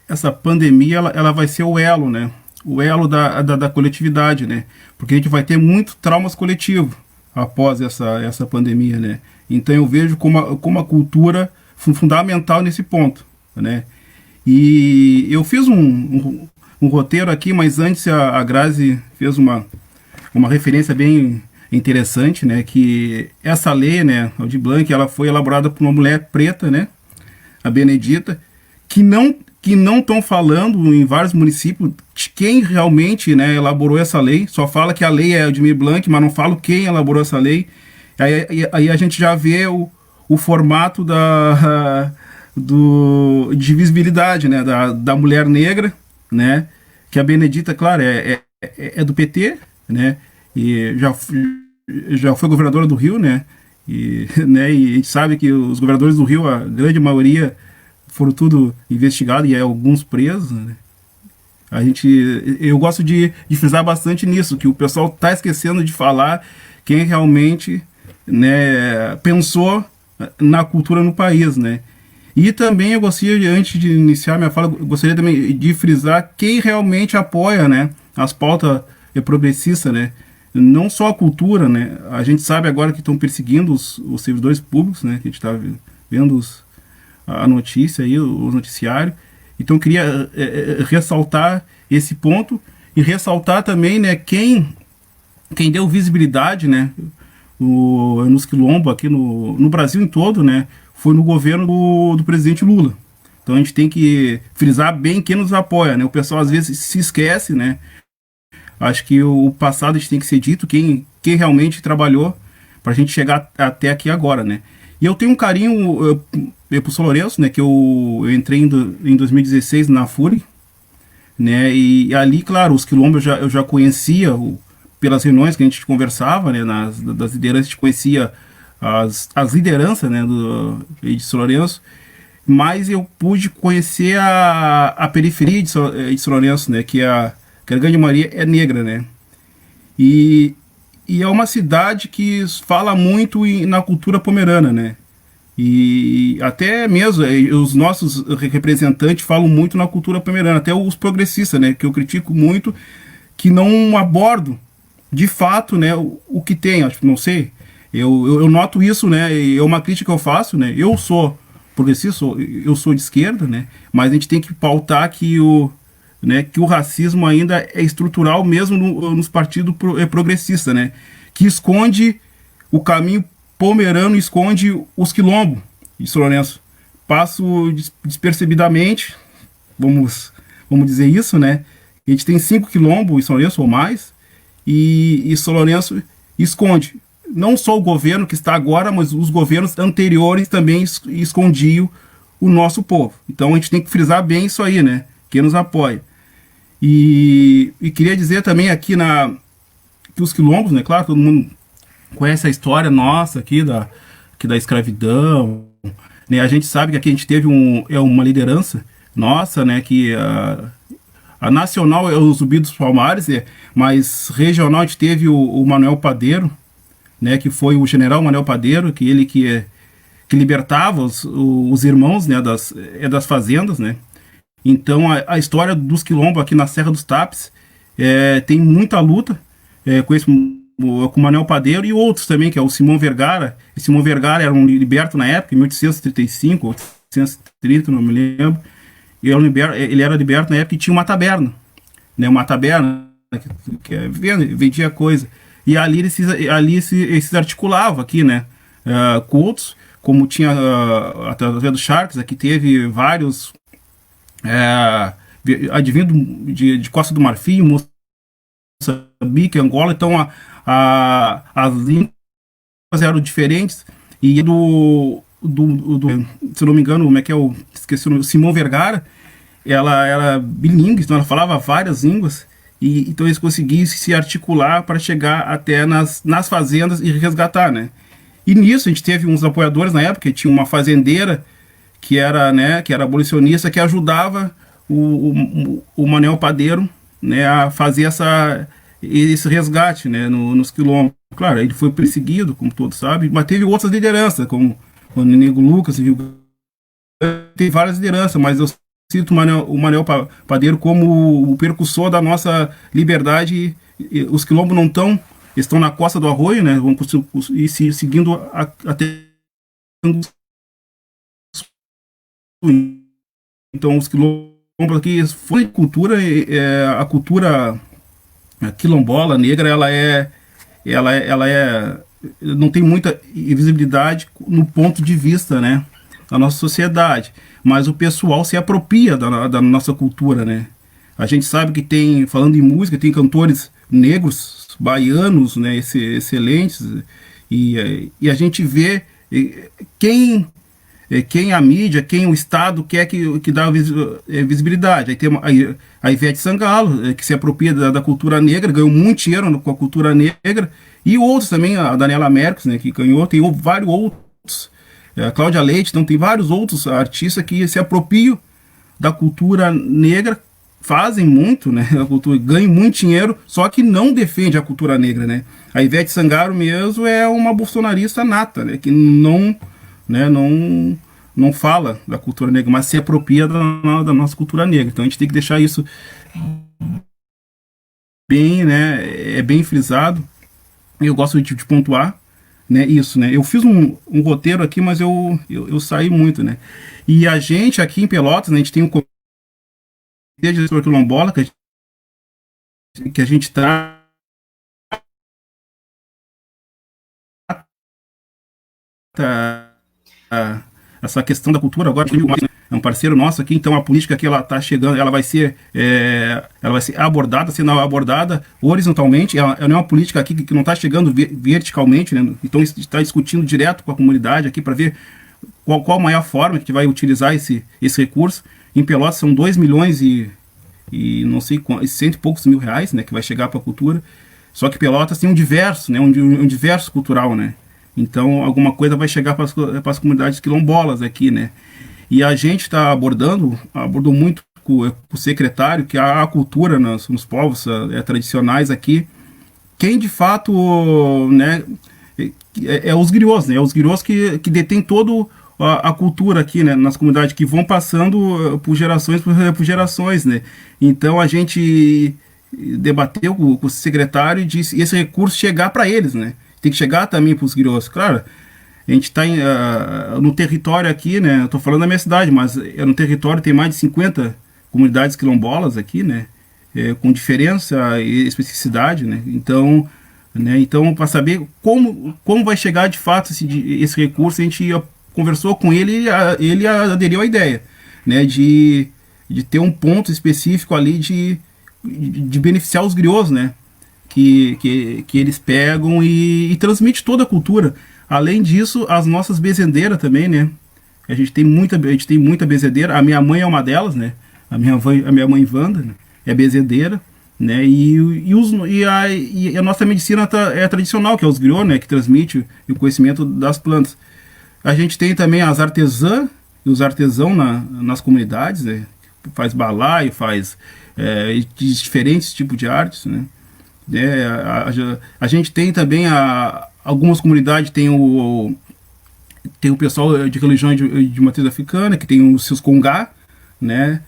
[SPEAKER 4] essa pandemia, ela vai ser o elo, né, o elo da coletividade, né, porque a gente vai ter muito traumas coletivos após essa pandemia, né. Então eu vejo como a cultura fundamental nesse ponto, né. E eu fiz um roteiro aqui, mas antes a Grazi fez uma referência bem interessante, né, que essa lei, né, Aldir Blanc, ela foi elaborada por uma mulher preta, né, a Benedita, que não estão falando em vários municípios de quem realmente, né, elaborou essa lei. Só fala que a lei é Aldir Blanc, mas não fala quem elaborou essa lei. Aí a gente já vê o formato de visibilidade, né, da mulher negra, né, que a Benedita, claro, é do PT, né, e já foi governadora do Rio, né? E a gente sabe que os governadores do Rio, a grande maioria, foram tudo investigados e alguns presos, né? Eu gosto de frisar bastante nisso, que o pessoal está esquecendo de falar quem realmente, né, pensou na cultura no país, né? E também eu gostaria, antes de iniciar minha fala, gostaria também de frisar quem realmente apoia, né, as pautas progressistas, né? não só a cultura, né? A gente sabe agora que estão perseguindo os servidores públicos, né? Que a gente está vendo a notícia aí, o noticiário. Então eu queria ressaltar esse ponto e ressaltar também, né, quem deu visibilidade, né, nos quilombos aqui no Brasil em todo, né, foi no governo do presidente Lula. Então a gente tem que frisar bem quem nos apoia, né? O pessoal às vezes se esquece, né? Acho que o passado a gente tem que ser dito, quem realmente trabalhou para a gente chegar até aqui agora, né? E eu tenho um carinho pro São Lourenço, né? Que eu entrei em 2016 na FURI, né? E ali, claro, os quilombos eu já conhecia pelas reuniões que a gente conversava, né? Das lideranças, a gente conhecia as lideranças, né? De São Lourenço, mas eu pude conhecer a periferia de São Lourenço, né? Que a grande maioria é negra, né? E é uma cidade que fala muito na cultura pomerana, né? E até mesmo os nossos representantes falam muito na cultura pomerana, até os progressistas, né? Que eu critico muito, que não abordam de fato, né? O que tem, acho que não sei. Eu noto isso, né? É uma crítica que eu faço, né? Eu sou progressista, eu sou de esquerda, né? Mas a gente tem que pautar que o racismo ainda é estrutural mesmo nos partidos progressistas, né? Que esconde o caminho pomerano, esconde os quilombos de São Lourenço. Passo despercebidamente, vamos dizer isso, né? A gente tem 5 quilombos em São Lourenço ou mais, e São Lourenço esconde. Não só o governo que está agora, mas os governos anteriores também escondiam o nosso povo. Então a gente tem que frisar bem isso aí, né? Quem nos apoia. E queria dizer também aqui que os quilombos, né? Claro, todo mundo conhece a história nossa aqui da escravidão, né? A gente sabe que aqui a gente teve uma liderança nossa, né? Que a nacional é o Zumbi dos Palmares, mas regional a gente teve o Manuel Padeiro, né? Que foi o general Manuel Padeiro, que libertava os irmãos, né? Das fazendas, né? Então a história dos quilombos aqui na Serra dos Tapes tem muita luta com o Manuel Padeiro e outros também, que é o Simão Vergara. E Simão Vergara era um liberto na época, em 1835, 1830, não me lembro. E ele era liberto na época e tinha uma taberna, né? Uma taberna que vendia coisa. E ali ele se articulava aqui, né? Cultos, como tinha através do Sharks, aqui teve vários advindo de Costa do Marfim, Moçambique, Angola. Então as línguas eram diferentes. E se não me engano, como é que é esqueci o nome, Simão Vergara, ela era bilíngue, então ela falava várias línguas. E então eles conseguiam se articular para chegar até nas fazendas e resgatar, né? E nisso a gente teve uns apoiadores na época, tinha uma fazendeira que era abolicionista, que ajudava o Manuel Padeiro, né, a fazer esse resgate, né, nos quilombos. Claro, ele foi perseguido, como todos sabem, mas teve outras lideranças, como o Nego Lucas, tem várias lideranças, mas eu cito o Manuel Padeiro como o percussor da nossa liberdade. Os quilombos não estão na costa do arroio, né, vão ir seguindo até. Então os quilombos aqui foi cultura, a cultura quilombola negra, ela não tem muita visibilidade no ponto de vista, né, da nossa sociedade, mas o pessoal se apropria da nossa cultura, né? A gente sabe que falando em música, tem cantores negros, baianos, né, excelentes, e a gente vê quem a mídia, quem o Estado quer que dá visibilidade. Aí tem a Ivete Sangalo, que se apropria da cultura negra, ganhou muito dinheiro com a cultura negra, e outros também, a Daniela Mercury, né, que ganhou, tem vários outros, a Cláudia Leite, então tem vários outros artistas que se apropriam da cultura negra, fazem muito, né, ganham muito dinheiro, só que não defende a cultura negra, né. A Ivete Sangalo mesmo é uma bolsonarista nata, né, que não fala da cultura negra, mas se apropria da nossa cultura negra. Então a gente tem que deixar isso bem, né, bem frisado. eu gosto de pontuar, né, isso, né, eu fiz um roteiro aqui, mas eu saí muito, né, e a gente aqui em Pelotas, né, a gente tem um comitê de gestor quilombola, que a gente trata a- essa questão da cultura agora, é um parceiro nosso aqui, então a política aqui ela está chegando, ela vai ser abordada, sendo abordada horizontalmente, ela não é uma política aqui que não está chegando verticalmente, né? Então está discutindo direto com a comunidade aqui para ver qual a maior forma que vai utilizar esse recurso. Em Pelotas são 2 milhões e não sei quantos, cento e poucos mil reais, né, que vai chegar para a cultura. Só que Pelotas tem um diverso, né, um diverso cultural, né. Então alguma coisa vai chegar para as comunidades quilombolas aqui, né. E a gente está abordou muito com o secretário que a cultura nos povos tradicionais aqui, quem de fato, né, é os griots, né, os griots que detêm todo a cultura aqui, né, nas comunidades que vão passando por gerações, né. Então a gente debateu com o secretário e disse esse recurso chegar para eles, né. Tem que chegar também para os griots. Claro, a gente está no território aqui, né. Eu estou falando da minha cidade, mas no território tem mais de 50 comunidades quilombolas aqui, né, com diferença e especificidade, né. Então, para saber como vai chegar de fato esse recurso, a gente conversou com ele e ele aderiu à ideia, né, de ter um ponto específico ali de beneficiar os griots, né, que eles pegam e transmite toda a cultura. Além disso, as nossas bezendeiras também, né, a gente tem muita bezendeira. A minha mãe é uma delas, né, a minha mãe Wanda, né, é bezendeira, né, e a nossa medicina é tradicional, que é os griots, né, que transmite o conhecimento das plantas. A gente tem também as artesãs e os artesãos nas comunidades, né? Faz balaio, faz diferentes tipos de artes, né? A gente tem também algumas comunidades tem o pessoal de religião de matriz africana que tem os seus congá, né?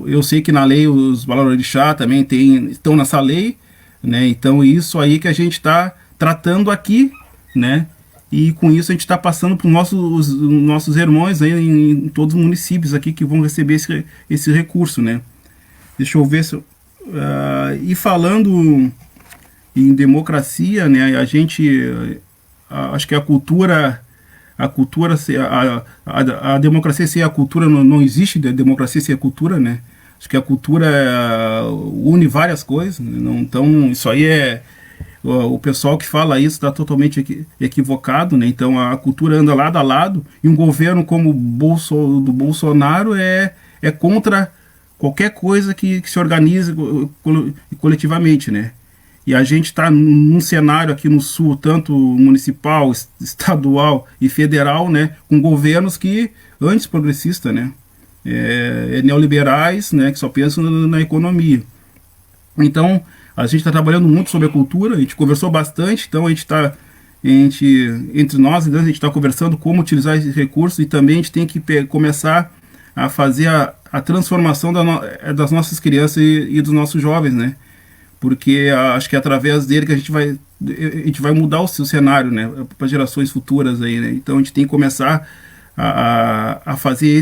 [SPEAKER 4] Eu sei que na lei os balarorixá também estão nessa lei, né? Então isso aí que a gente está tratando aqui, né? E com isso a gente está passando para os nossos irmãos aí em todos os municípios aqui que vão receber esse recurso, né? Deixa eu ver se... e falando em democracia, né? A gente... acho que a democracia sem a cultura não existe, democracia sem a cultura, né? Acho que a cultura une várias coisas, né? Então isso aí o pessoal que fala isso está totalmente equivocado, né? Então a cultura anda lado a lado e um governo como o do Bolsonaro é contra qualquer coisa que se organize coletivamente, né? E a gente está num cenário aqui no Sul, tanto municipal, estadual e federal, né? Com governos que antes progressistas, né? Neoliberais, né? Que só pensam na economia. Então a gente está trabalhando muito sobre a cultura, a gente conversou bastante, então entre nós, a gente está conversando como utilizar esse recurso e também a gente tem que começar a fazer a transformação das nossas crianças e dos nossos jovens, né? Porque acho que é através dele que a gente vai mudar o seu cenário, né? Para gerações futuras aí, né? Então a gente tem que começar a fazer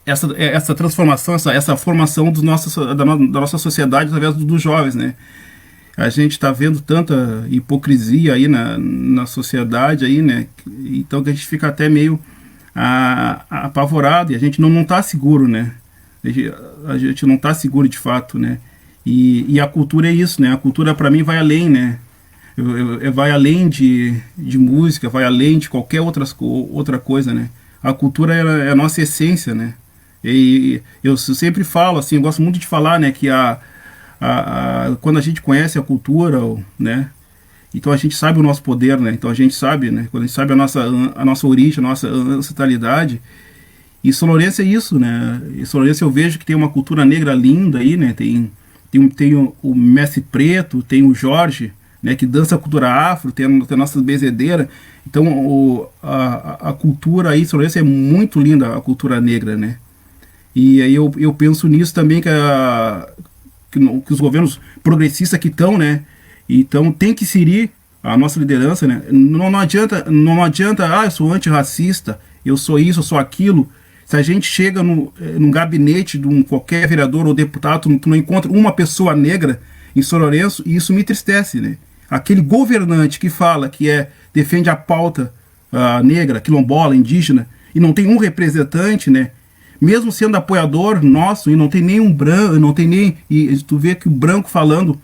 [SPEAKER 4] essa transformação, essa formação da nossa sociedade através dos jovens, né? A gente está vendo tanta hipocrisia aí na sociedade aí, né? Então que a gente fica até meio apavorado e a gente não está seguro, né? A gente não está seguro de fato, né? E a cultura é isso, né? A cultura para mim vai além, né? Vai além de música, vai além de qualquer outra coisa, né? A cultura é a nossa essência, né? E eu sempre falo, assim, eu gosto muito de falar, né, que quando a gente conhece a cultura, né, então a gente sabe o nosso poder, né, então a gente sabe, né, quando a gente sabe a nossa origem, a nossa ancestralidade, e São Lourenço é isso, né, e São Lourenço eu vejo que tem uma cultura negra linda aí, né, tem o Mestre Preto, tem o Jorge, né, que dança a cultura afro, tem a nossa bezedeira, então a cultura aí, São Lourenço é muito linda, a cultura negra, né. E aí eu penso nisso também, que os governos progressistas que estão, né, Então tem que inserir a nossa liderança, né? Não adianta, eu sou antirracista, eu sou isso, eu sou aquilo. Se a gente chega num gabinete de qualquer vereador ou deputado, tu não encontra uma pessoa negra em São Lourenço, e isso me entristece, né? Aquele governante que fala que defende a pauta negra, quilombola, indígena, e não tem um representante, né? Mesmo sendo apoiador nosso, e não tem nenhum branco, não tem nem. E tu vê que o branco falando.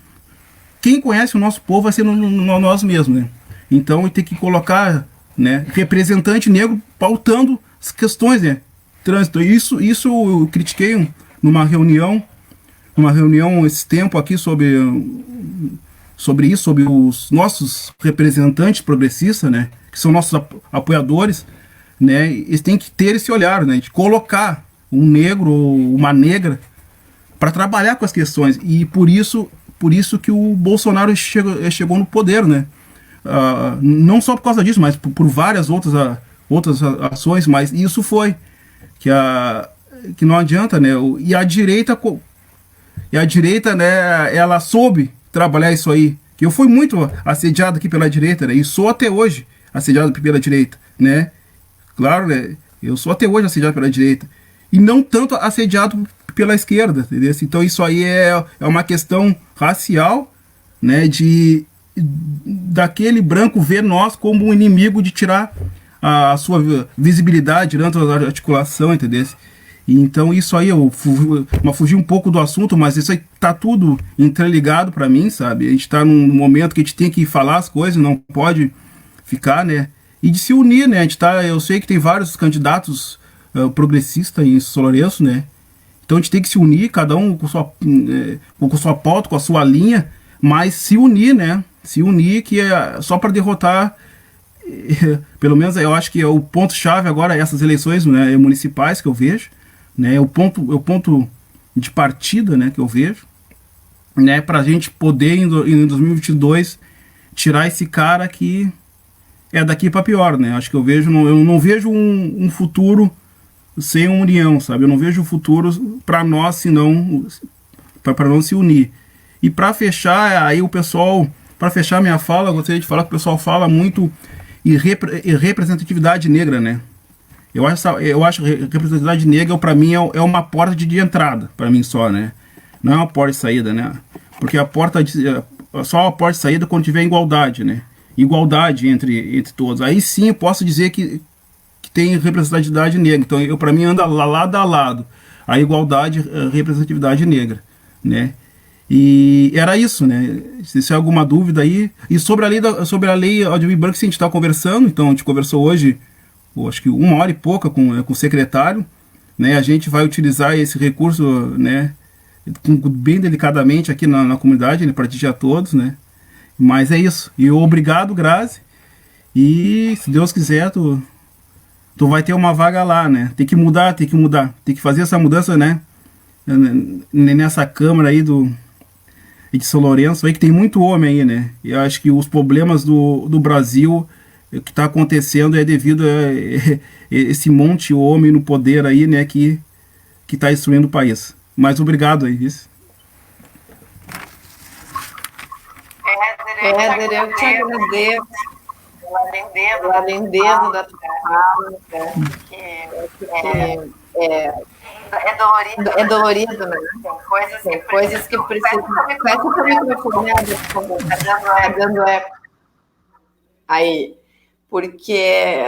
[SPEAKER 4] Quem conhece o nosso povo vai ser nós mesmos, né? Então tem que colocar, né, representante negro pautando as questões, né? Trânsito. Isso eu critiquei numa reunião esse tempo aqui sobre isso, sobre os nossos representantes progressistas, né? Que são nossos apoiadores, né? Eles têm que ter esse olhar, né? De colocar um negro ou uma negra para trabalhar com as questões. E por isso que o Bolsonaro chegou no poder, né? Não só por causa disso, mas por várias outras ações, mas isso foi que não adianta, né? E a direita, né? Ela soube trabalhar isso aí. Que eu fui muito assediado aqui pela direita, né? E sou até hoje assediado pela direita, né? Claro, né? Eu sou até hoje assediado pela direita. E não tanto assediado pela esquerda, entendeu? Então isso aí é uma questão racial, né, daquele branco ver nós como um inimigo de tirar a sua visibilidade dentro da articulação, entendeu? E então isso aí, eu fugi um pouco do assunto, mas isso aí tá tudo interligado para mim, sabe? A gente tá num momento que a gente tem que falar as coisas, não pode ficar, né? E de se unir, né? Eu sei que tem vários candidatos progressistas em São Lourenço, né? Então a gente tem que se unir, cada um com sua pauta, com a sua linha, mas se unir, né? Se unir, que é só para derrotar, pelo menos eu acho que é o ponto-chave agora, essas eleições, né, municipais que eu vejo, né? O ponto de partida, né, que eu vejo, né? Para a gente poder, em 2022, tirar esse cara que é daqui para pior, né? Acho que eu não vejo um futuro sem união, sabe? Eu não vejo futuro para nós, senão para não se unir. E para fechar, aí o pessoal, para fechar minha fala, eu gostaria de falar que o pessoal fala muito em representatividade negra, né? Eu acho que representatividade negra, para mim, é uma porta de entrada, para mim só, né? Não é uma porta de saída, né? Porque só a porta de saída quando tiver igualdade, né? Igualdade entre todos. Aí sim eu posso dizer que tem representatividade negra. Então, para mim, anda lado a lado a igualdade, a representatividade negra, né? E era isso, né? Se há alguma dúvida aí. E sobre a lei Aldir Blanc, a gente está conversando. Então, a gente conversou hoje, acho que 1 hora e pouca com o secretário, né? A gente vai utilizar esse recurso, né, bem delicadamente aqui na comunidade, né, para atingir a todos, né? Mas é isso. E obrigado, Grazi. E, se Deus quiser, tu vai ter uma vaga lá, né? Tem que mudar. Tem que fazer essa mudança, né? Nessa Câmara aí de São Lourenço, aí que tem muito homem aí, né? E eu acho que os problemas do Brasil, o que está acontecendo é devido a esse monte de homem no poder aí, né? Que está destruindo o país. Mas obrigado aí, isso.
[SPEAKER 1] Éder, eu te agradeço. Além dedo da tua fala, que é dolorido, né? Tem coisas que precisam. Fecha o microfone, tá dando eco. Aí, porque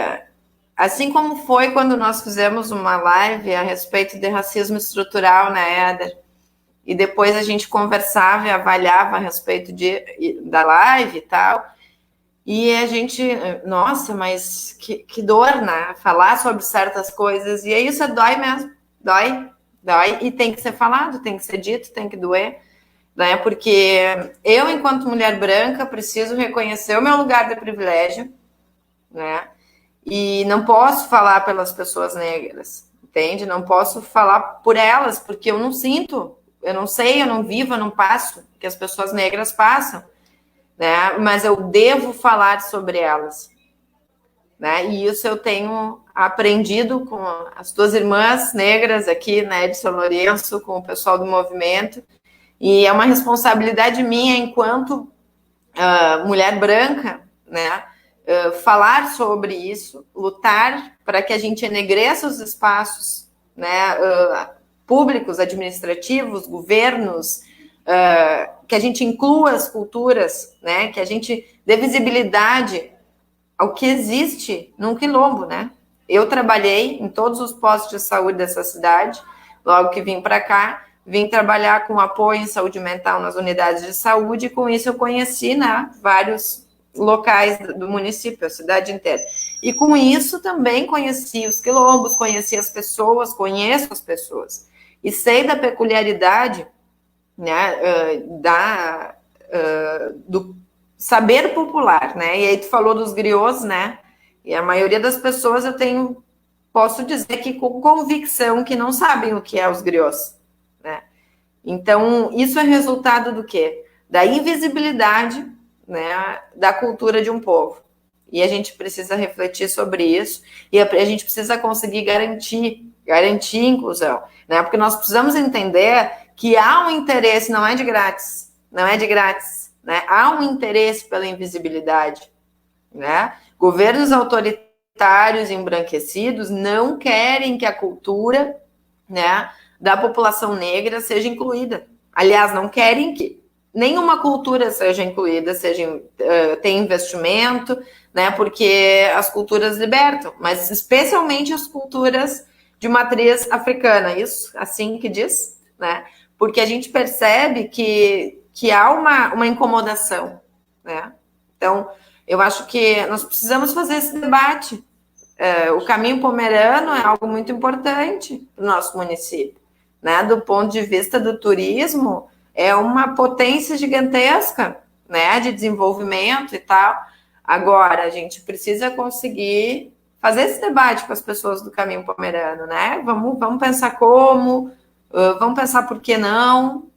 [SPEAKER 1] assim como foi quando nós fizemos uma live a respeito de racismo estrutural, né, Éder? E depois a gente conversava e avaliava a respeito da live e tal. E a gente, nossa, mas que dor, né? Falar sobre certas coisas. E isso dói mesmo. Dói. E tem que ser falado, tem que ser dito, tem que doer. Né? Porque eu, enquanto mulher branca, preciso reconhecer o meu lugar de privilégio. Né? E não posso falar pelas pessoas negras. Entende? Não posso falar por elas, porque eu não sinto. Eu não sei, eu não vivo, eu não passo. Que as pessoas negras passam. Né? Mas eu devo falar sobre elas, né? E isso eu tenho aprendido com as tuas irmãs negras aqui, né, de São Lourenço, com o pessoal do movimento, e é uma responsabilidade minha enquanto mulher branca, né, falar sobre isso, lutar para que a gente enegreça os espaços, né, públicos, administrativos, governos, que a gente inclua as culturas, né, que a gente dê visibilidade ao que existe num quilombo, né? Eu trabalhei em todos os postos de saúde dessa cidade, logo que vim para cá, vim trabalhar com apoio em saúde mental nas unidades de saúde, e com isso eu conheci, né, vários locais do município, a cidade inteira. E com isso também conheci os quilombos, conheci as pessoas, conheço as pessoas. E sei da peculiaridade, né, do saber popular, né? E aí tu falou dos griots, né? E a maioria das pessoas posso dizer que com convicção que não sabem o que é os griots, né? Então, isso é resultado do quê? Da invisibilidade, né, da cultura de um povo. E a gente precisa refletir sobre isso, e a gente precisa conseguir garantir inclusão, né? Porque nós precisamos entender que há um interesse, não é de grátis, né? Há um interesse pela invisibilidade, né? Governos autoritários embranquecidos não querem que a cultura, né, da população negra seja incluída. Aliás, não querem que nenhuma cultura seja incluída, tenha investimento, né? Porque as culturas libertam, mas especialmente as culturas de matriz africana, isso assim que diz, né? Porque a gente percebe que há uma incomodação, né? Então, eu acho que nós precisamos fazer esse debate. O caminho pomerano é algo muito importante para o nosso município, né? Do ponto de vista do turismo, é uma potência gigantesca, né? De desenvolvimento e tal. Agora, a gente precisa conseguir fazer esse debate com as pessoas do caminho pomerano, né? Vamos pensar como, vamos pensar por que não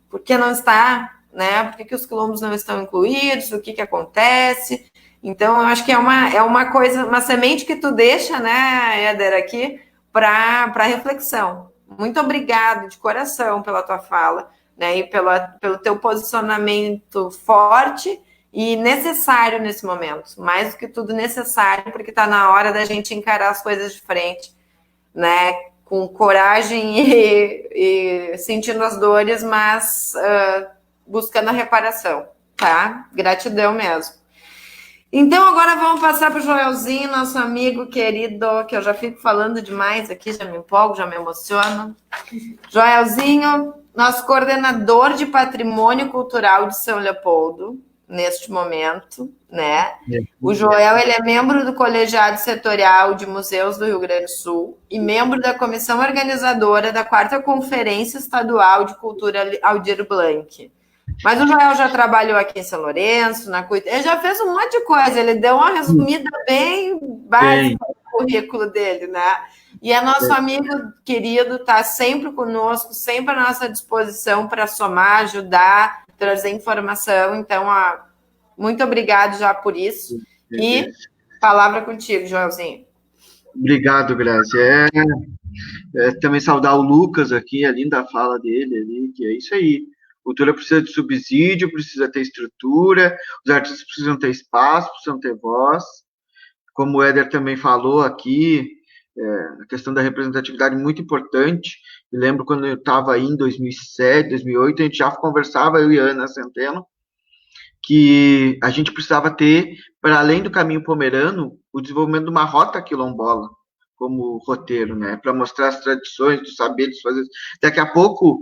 [SPEAKER 1] está, né? Por que os quilombos não estão incluídos, o que acontece. Então, eu acho que é uma coisa, uma semente que tu deixa, né, Éder, aqui, para reflexão. Muito obrigado de coração pela tua fala, né, e pelo teu posicionamento forte e necessário nesse momento. Mais do que tudo necessário, porque está na hora da gente encarar as coisas de frente, né, com coragem e sentindo as dores, mas buscando a reparação, tá? Gratidão mesmo. Então, agora vamos passar para o Joelzinho, nosso amigo querido, que eu já fico falando demais aqui, já me empolgo, já me emociono. Joelzinho, nosso coordenador de Patrimônio Cultural de São Leopoldo, neste momento, né? O Joel, ele é membro do Colegiado Setorial de Museus do Rio Grande do Sul e membro da comissão organizadora da 4ª Conferência Estadual de Cultura Aldir Blanc. Mas o Joel já trabalhou aqui em São Lourenço, ele já fez um monte de coisa, ele deu uma resumida bem básica do currículo dele, né? E é nosso amigo querido, está sempre conosco, sempre à nossa disposição para somar, ajudar, trazer informação. Então, muito obrigado já por isso. E palavra contigo, Joelzinho.
[SPEAKER 5] Obrigado, Grazi. Também saudar o Lucas aqui, a linda fala dele ali, que é isso aí. Cultura precisa de subsídio, precisa ter estrutura, os artistas precisam ter espaço, precisam ter voz. Como o Éder também falou aqui, a questão da representatividade é muito importante. Me lembro quando eu estava aí em 2007, 2008, a gente já conversava, eu e a Ana Centeno, que a gente precisava ter, para além do caminho pomerano, o desenvolvimento de uma rota quilombola como roteiro, né, para mostrar as tradições, dos saberes, fazer. Daqui a pouco,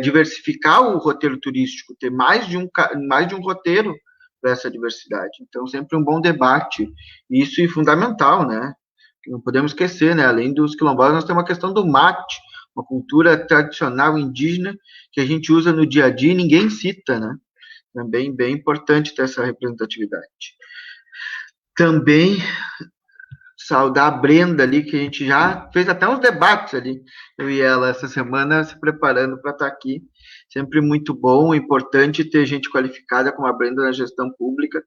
[SPEAKER 5] diversificar o roteiro turístico, ter mais de um roteiro para essa diversidade. Então, sempre um bom debate, isso é fundamental, né, não podemos esquecer, né, além dos quilombolas, nós temos a questão do mate, uma cultura tradicional indígena que a gente usa no dia a dia e ninguém cita, né, também bem importante ter essa representatividade. Também saudar a Brenda ali, que a gente já fez até uns debates ali, eu e ela, essa semana, se preparando para estar aqui. Sempre muito bom, importante ter gente qualificada como a Brenda na gestão pública,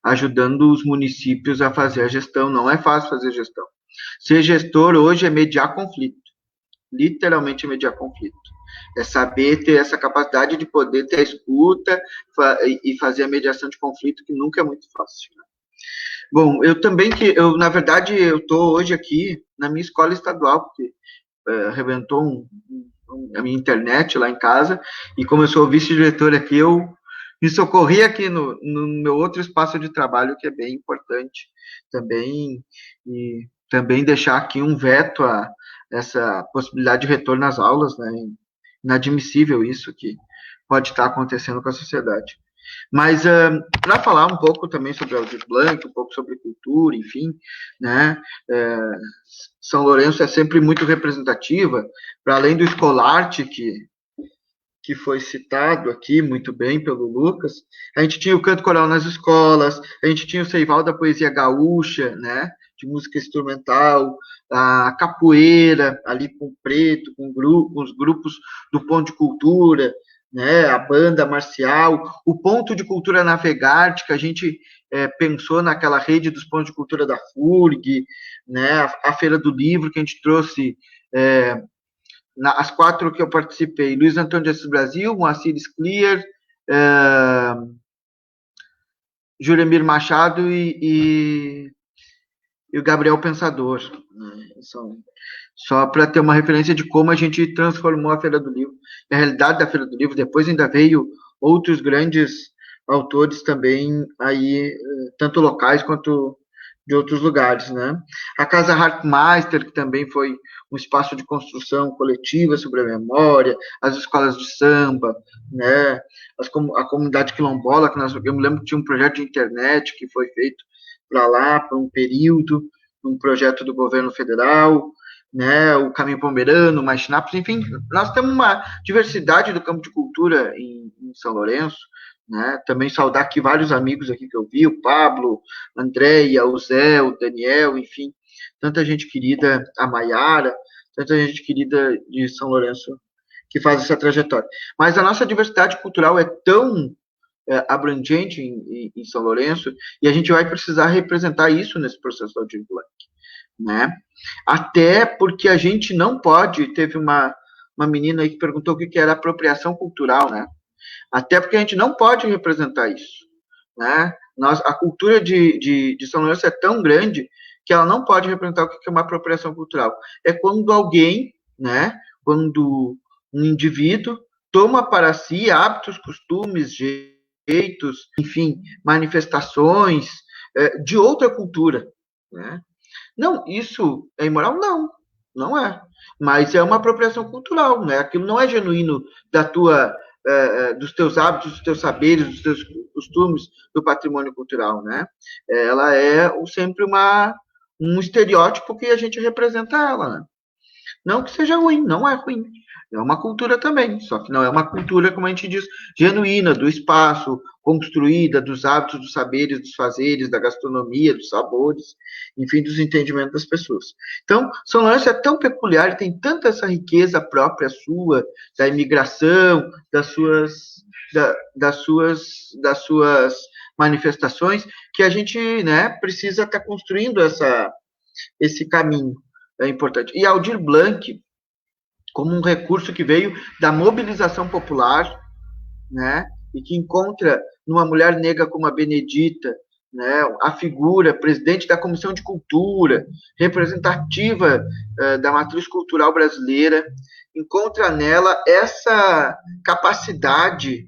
[SPEAKER 5] ajudando os municípios a fazer a gestão. Não é fácil fazer gestão. Ser gestor hoje é mediar conflito. Literalmente é mediar conflito. É saber ter essa capacidade de poder ter a escuta e fazer a mediação de conflito, que nunca é muito fácil. Né? Bom, na verdade, eu estou hoje aqui na minha escola estadual, porque arrebentou a minha internet lá em casa, e como eu sou vice-diretor aqui, eu me socorri aqui no meu outro espaço de trabalho, que é bem importante também, e também deixar aqui um veto a essa possibilidade de retorno às aulas, né? Inadmissível isso que pode estar acontecendo com a sociedade. Mas para falar um pouco também sobre Aldir Blanc, um pouco sobre cultura, enfim, né? São Lourenço é sempre muito representativa, para além do Escolarte, que foi citado aqui muito bem pelo Lucas, a gente tinha o canto coral nas escolas, a gente tinha o Seival da poesia gaúcha, né? De música instrumental, a capoeira, ali com o Preto, com os grupos do Ponto de Cultura, né, a banda marcial, o Ponto de Cultura Navegarte, que a gente pensou naquela rede dos pontos de cultura da FURG, né, a Feira do Livro, que a gente trouxe as 4 que eu participei, Luiz Antônio de Assis Brasil, Moacir Scliar, Juremir Machado e o Gabriel Pensador. Né, só para ter uma referência de como a gente transformou a Feira do Livro. A realidade da Feira do Livro, depois ainda veio outros grandes autores também aí, tanto locais quanto de outros lugares, né? A Casa Hartmeister, que também foi um espaço de construção coletiva sobre a memória, as escolas de samba, né? A comunidade quilombola, eu me lembro que tinha um projeto de internet que foi feito para lá, por um período, um projeto do governo federal, né, o Caminho Pomerano, Machinapos, enfim, nós temos uma diversidade do campo de cultura em São Lourenço, né, também saudar aqui vários amigos aqui que eu vi, o Pablo, a Andréia, o Zé, o Daniel, enfim, tanta gente querida, a Maiara, tanta gente querida de São Lourenço que faz essa trajetória. Mas a nossa diversidade cultural é tão abrangente em São Lourenço, e a gente vai precisar representar isso nesse processo do Aldir Blanc, né? Até porque a gente não pode, teve uma menina aí que perguntou o que era apropriação cultural, né? Até porque a gente não pode representar isso, né? A cultura de São Lourenço é tão grande que ela não pode representar o que é uma apropriação cultural. É quando alguém, né? Quando um indivíduo toma para si hábitos, costumes, jeitos, enfim, manifestações de outra cultura, né? Não, isso é imoral? Não, não é. Mas é uma apropriação cultural, né? Aquilo não é genuíno dos teus hábitos, dos teus saberes, dos teus costumes, do patrimônio cultural, né? Ela é sempre um estereótipo que a gente representa ela, né? Não que seja ruim, não é ruim. É uma cultura também, só que não é uma cultura, como a gente diz, genuína, do espaço, construída, dos hábitos, dos saberes, dos fazeres, da gastronomia, dos sabores, enfim, dos entendimentos das pessoas. Então, São Lourenço é tão peculiar, tem tanta essa riqueza própria sua, da imigração, das suas manifestações, que a gente, né, precisa estar construindo esse caminho. É importante. E Aldir Blanc, como um recurso que veio da mobilização popular, né, e que encontra numa mulher negra como a Benedita, né, a figura, presidente da Comissão de Cultura, representativa da matriz cultural brasileira, encontra nela essa capacidade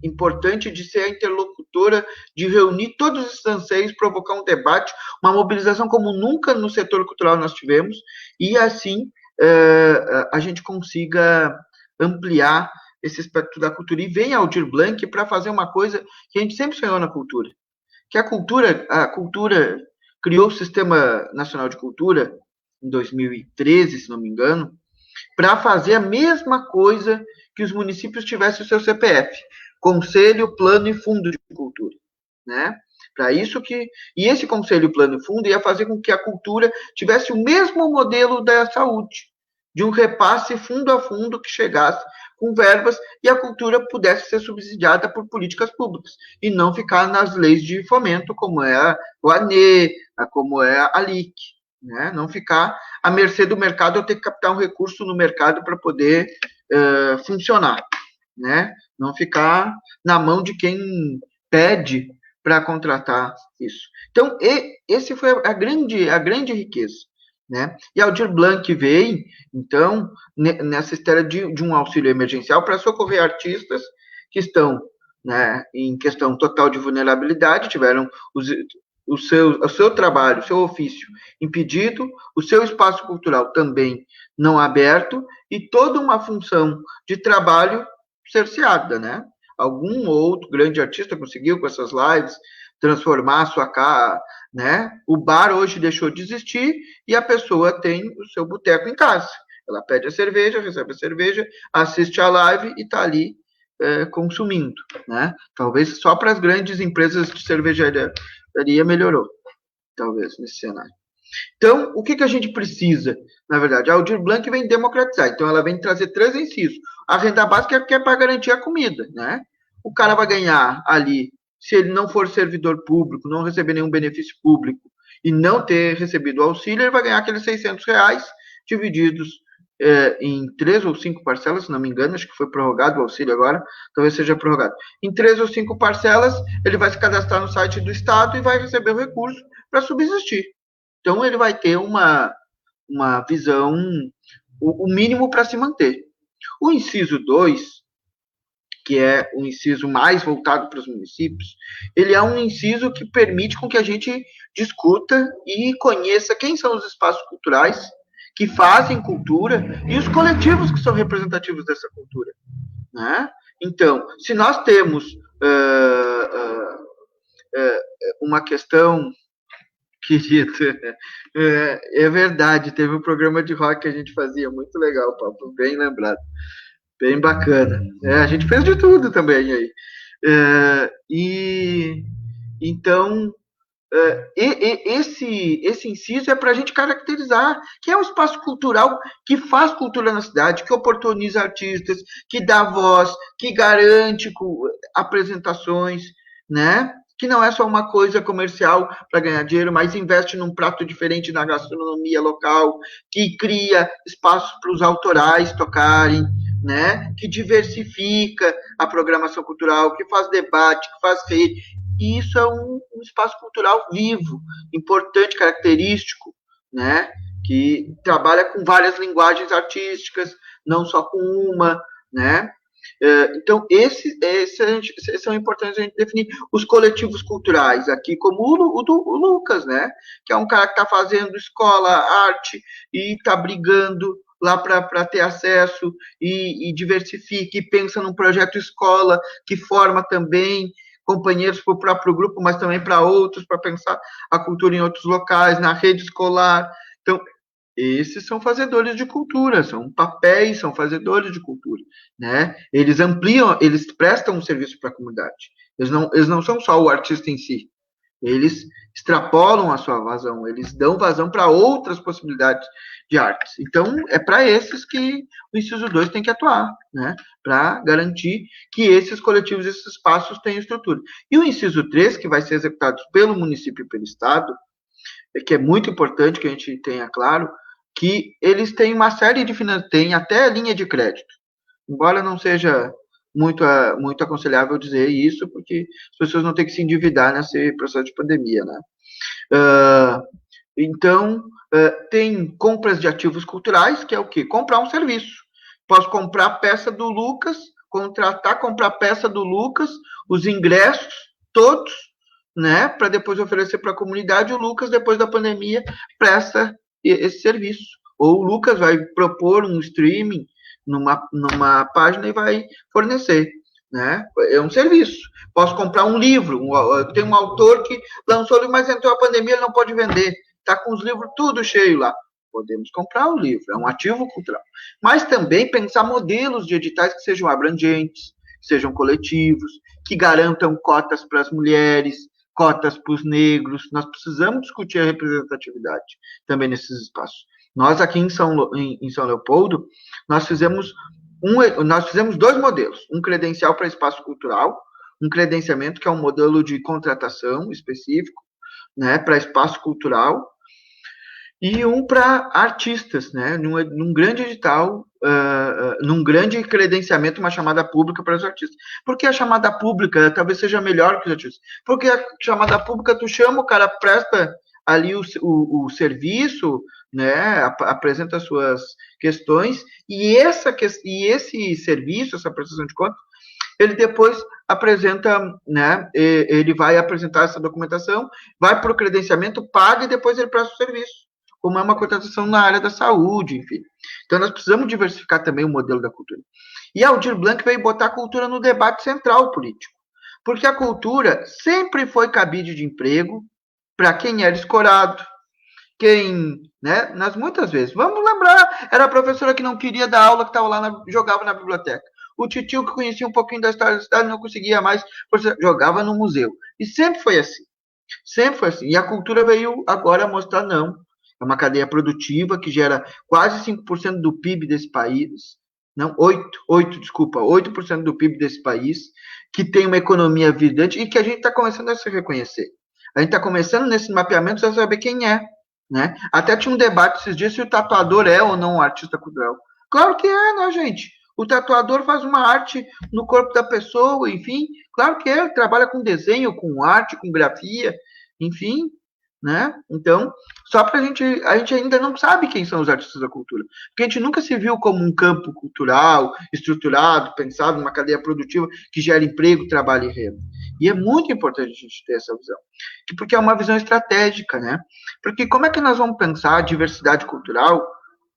[SPEAKER 5] importante de ser a interlocutora, de reunir todos esses anseios, provocar um debate, uma mobilização como nunca no setor cultural nós tivemos, e assim a gente consiga ampliar esse aspecto da cultura. E vem Aldir Blanc para fazer uma coisa que a gente sempre sonhou na cultura, que a cultura criou o Sistema Nacional de Cultura em 2013, se não me engano, para fazer a mesma coisa que os municípios tivessem o seu CPF, Conselho, Plano e Fundo de Cultura, né? Para isso e esse Conselho, Plano e Fundo ia fazer com que a cultura tivesse o mesmo modelo da saúde, de um repasse fundo a fundo que chegasse com verbas e a cultura pudesse ser subsidiada por políticas públicas e não ficar nas leis de fomento, como é a Rouanet, como é a LIC, né? Não ficar à mercê do mercado ou ter que captar um recurso no mercado para poder funcionar, né? Não ficar na mão de quem pede para contratar isso. Então, esse foi a grande riqueza, né? E Aldir Blanc veio, então, nessa história de um auxílio emergencial para socorrer artistas que estão, né, em questão total de vulnerabilidade, tiveram o seu trabalho, o seu ofício impedido, o seu espaço cultural também não aberto e toda uma função de trabalho cerceada, né? Algum outro grande artista conseguiu, com essas lives, transformar a sua casa, né? O bar hoje deixou de existir e a pessoa tem o seu boteco em casa. Ela pede a cerveja, recebe a cerveja, assiste a live e está ali consumindo, né? Talvez só para as grandes empresas de cervejaria melhorou, talvez, nesse cenário. Então, o que a gente precisa, na verdade? A Aldir Blanc vem democratizar, então ela vem trazer 3 incisos. A renda básica é para garantir a comida, né? O cara vai ganhar ali, se ele não for servidor público, não receber nenhum benefício público e não ter recebido o auxílio, ele vai ganhar aqueles R$600 divididos em 3 ou 5 parcelas, se não me engano, acho que foi prorrogado o auxílio agora, talvez seja prorrogado. Em 3 ou 5 parcelas, ele vai se cadastrar no site do Estado e vai receber o recurso para subsistir. Então, ele vai ter uma visão, o mínimo para se manter. O inciso 2, que é o inciso mais voltado para os municípios, ele é um inciso que permite com que a gente discuta e conheça quem são os espaços culturais que fazem cultura e os coletivos que são representativos dessa cultura, né? Então, se nós temos uma questão, querida, é verdade, teve um programa de rock que a gente fazia, muito legal, Pablo, bem lembrado, bem bacana. A gente fez de tudo também aí. Então, esse inciso é para a gente caracterizar que é um espaço cultural que faz cultura na cidade, que oportuniza artistas, que dá voz, que garante apresentações, né? Que não é só uma coisa comercial para ganhar dinheiro, mas investe num prato diferente na gastronomia local, que cria espaços para os autorais tocarem, né? Que diversifica a programação cultural, que faz debate, que faz rede. E isso é um espaço cultural vivo, importante, característico, né? Que trabalha com várias linguagens artísticas, não só com uma, né? Então, esses são importantes a gente definir. Os coletivos culturais aqui, como o Lucas, né? Que é um cara que está fazendo escola, arte, e está brigando lá para ter acesso e diversifica, e pensa num projeto escola que forma também companheiros para o próprio grupo, mas também para outros, para pensar a cultura em outros locais, na rede escolar. Então, esses são fazedores de cultura, são papéis, são fazedores de cultura, né? Eles ampliam, eles prestam um serviço para a comunidade. Eles não são só o artista em si. Eles extrapolam a sua vazão, eles dão vazão para outras possibilidades de artes. Então, é para esses que o inciso 2 tem que atuar, né? Para garantir que esses coletivos, esses espaços tenham estrutura. E o inciso 3, que vai ser executado pelo município e pelo Estado, que é muito importante que a gente tenha claro, que eles têm uma série de financiamentos, tem até linha de crédito. Embora não seja muito aconselhável dizer isso, porque as pessoas não têm que se endividar nesse processo de pandemia, né? Então, tem compras de ativos culturais, que é o quê? Comprar um serviço. Posso comprar a peça do Lucas, comprar a peça do Lucas, os ingressos, todos, né? Para depois oferecer para a comunidade. O Lucas, depois da pandemia, presta esse serviço. Ou o Lucas vai propor um streaming numa página e vai fornecer, né? É um serviço. Posso comprar um livro. Tem um autor que lançou o livro, mas entrou a pandemia, ele não pode vender. Está com os livros tudo cheio lá. Podemos comprar o livro, é um ativo cultural. Mas também pensar modelos de editais que sejam abrangentes, que sejam coletivos, que garantam cotas para as mulheres, cotas para os negros. Nós precisamos discutir a representatividade também nesses espaços. Nós aqui em São Leopoldo, nós fizemos 2 modelos. Um credencial para espaço cultural, um credenciamento que é um modelo de contratação específico, né, para espaço cultural, e um para artistas, né? Num grande edital, num grande credenciamento, uma chamada pública para os artistas. Porque a chamada pública talvez seja melhor que os artistas. Porque a chamada pública, tu chama, o cara presta ali o serviço, né? Apresenta suas questões, e esse serviço, essa prestação de contas, ele depois apresenta, né? Ele vai apresentar essa documentação, vai para o credenciamento, paga e depois ele presta o serviço, como é uma contratação na área da saúde, enfim. Então, nós precisamos diversificar também o modelo da cultura. E a Aldir Blanc veio botar a cultura no debate central político, porque a cultura sempre foi cabide de emprego para quem era escorado, quem, né, nas muitas vezes. Vamos lembrar, era a professora que não queria dar aula, que estava lá, jogava na biblioteca. O titio que conhecia um pouquinho da história da cidade não conseguia mais, jogava no museu. E sempre foi assim. Sempre foi assim. E a cultura veio agora mostrar não. É uma cadeia produtiva que gera quase 5% do PIB desse país. Não, 8% do PIB desse país, que tem uma economia vibrante e que a gente está começando a se reconhecer. A gente está começando nesse mapeamento a saber quem é. Né? Até tinha um debate esses dias se o tatuador é ou não um artista cultural. Claro que é, né, gente? O tatuador faz uma arte no corpo da pessoa, enfim. Claro que é, trabalha com desenho, com arte, com grafia, enfim, né? Então, só para a gente ainda não sabe quem são os artistas da cultura, porque a gente nunca se viu como um campo cultural estruturado, pensado numa cadeia produtiva que gera emprego, trabalho e renda. E é muito importante a gente ter essa visão, porque é uma visão estratégica, né? Porque como é que nós vamos pensar a diversidade cultural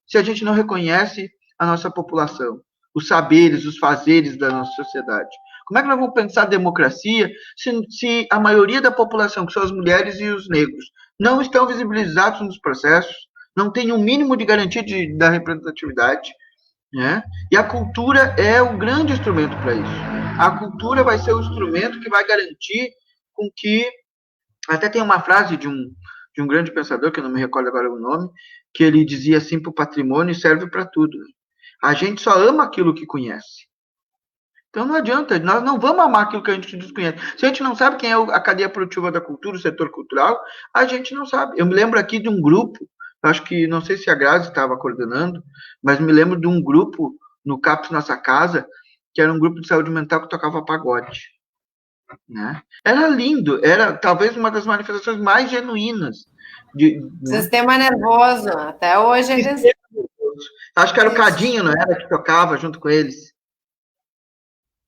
[SPEAKER 5] se a gente não reconhece a nossa população, os saberes, os fazeres da nossa sociedade? Como é que nós vamos pensar democracia se a maioria da população, que são as mulheres e os negros, não estão visibilizados nos processos, não tem um mínimo de garantia da representatividade, né? E a cultura é o grande instrumento para isso. A cultura vai ser o instrumento que vai garantir com que... Até tem uma frase de um grande pensador, que eu não me recordo agora o nome, que ele dizia assim, para o patrimônio serve para tudo. A gente só ama aquilo que conhece. Então não adianta, nós não vamos amar aquilo que a gente desconhece. Se a gente não sabe quem é a cadeia produtiva da cultura, o setor cultural, a gente não sabe. Eu me lembro aqui de um grupo, acho que, não sei se a Grazi estava coordenando, mas me lembro de um grupo no CAPS Nossa Casa, que era um grupo de saúde mental que tocava pagode. Né? Era lindo, era talvez uma das manifestações mais genuínas.
[SPEAKER 1] Sistema nervoso, até hoje eles...
[SPEAKER 5] Acho que era o Cadinho, não era, que tocava junto com eles.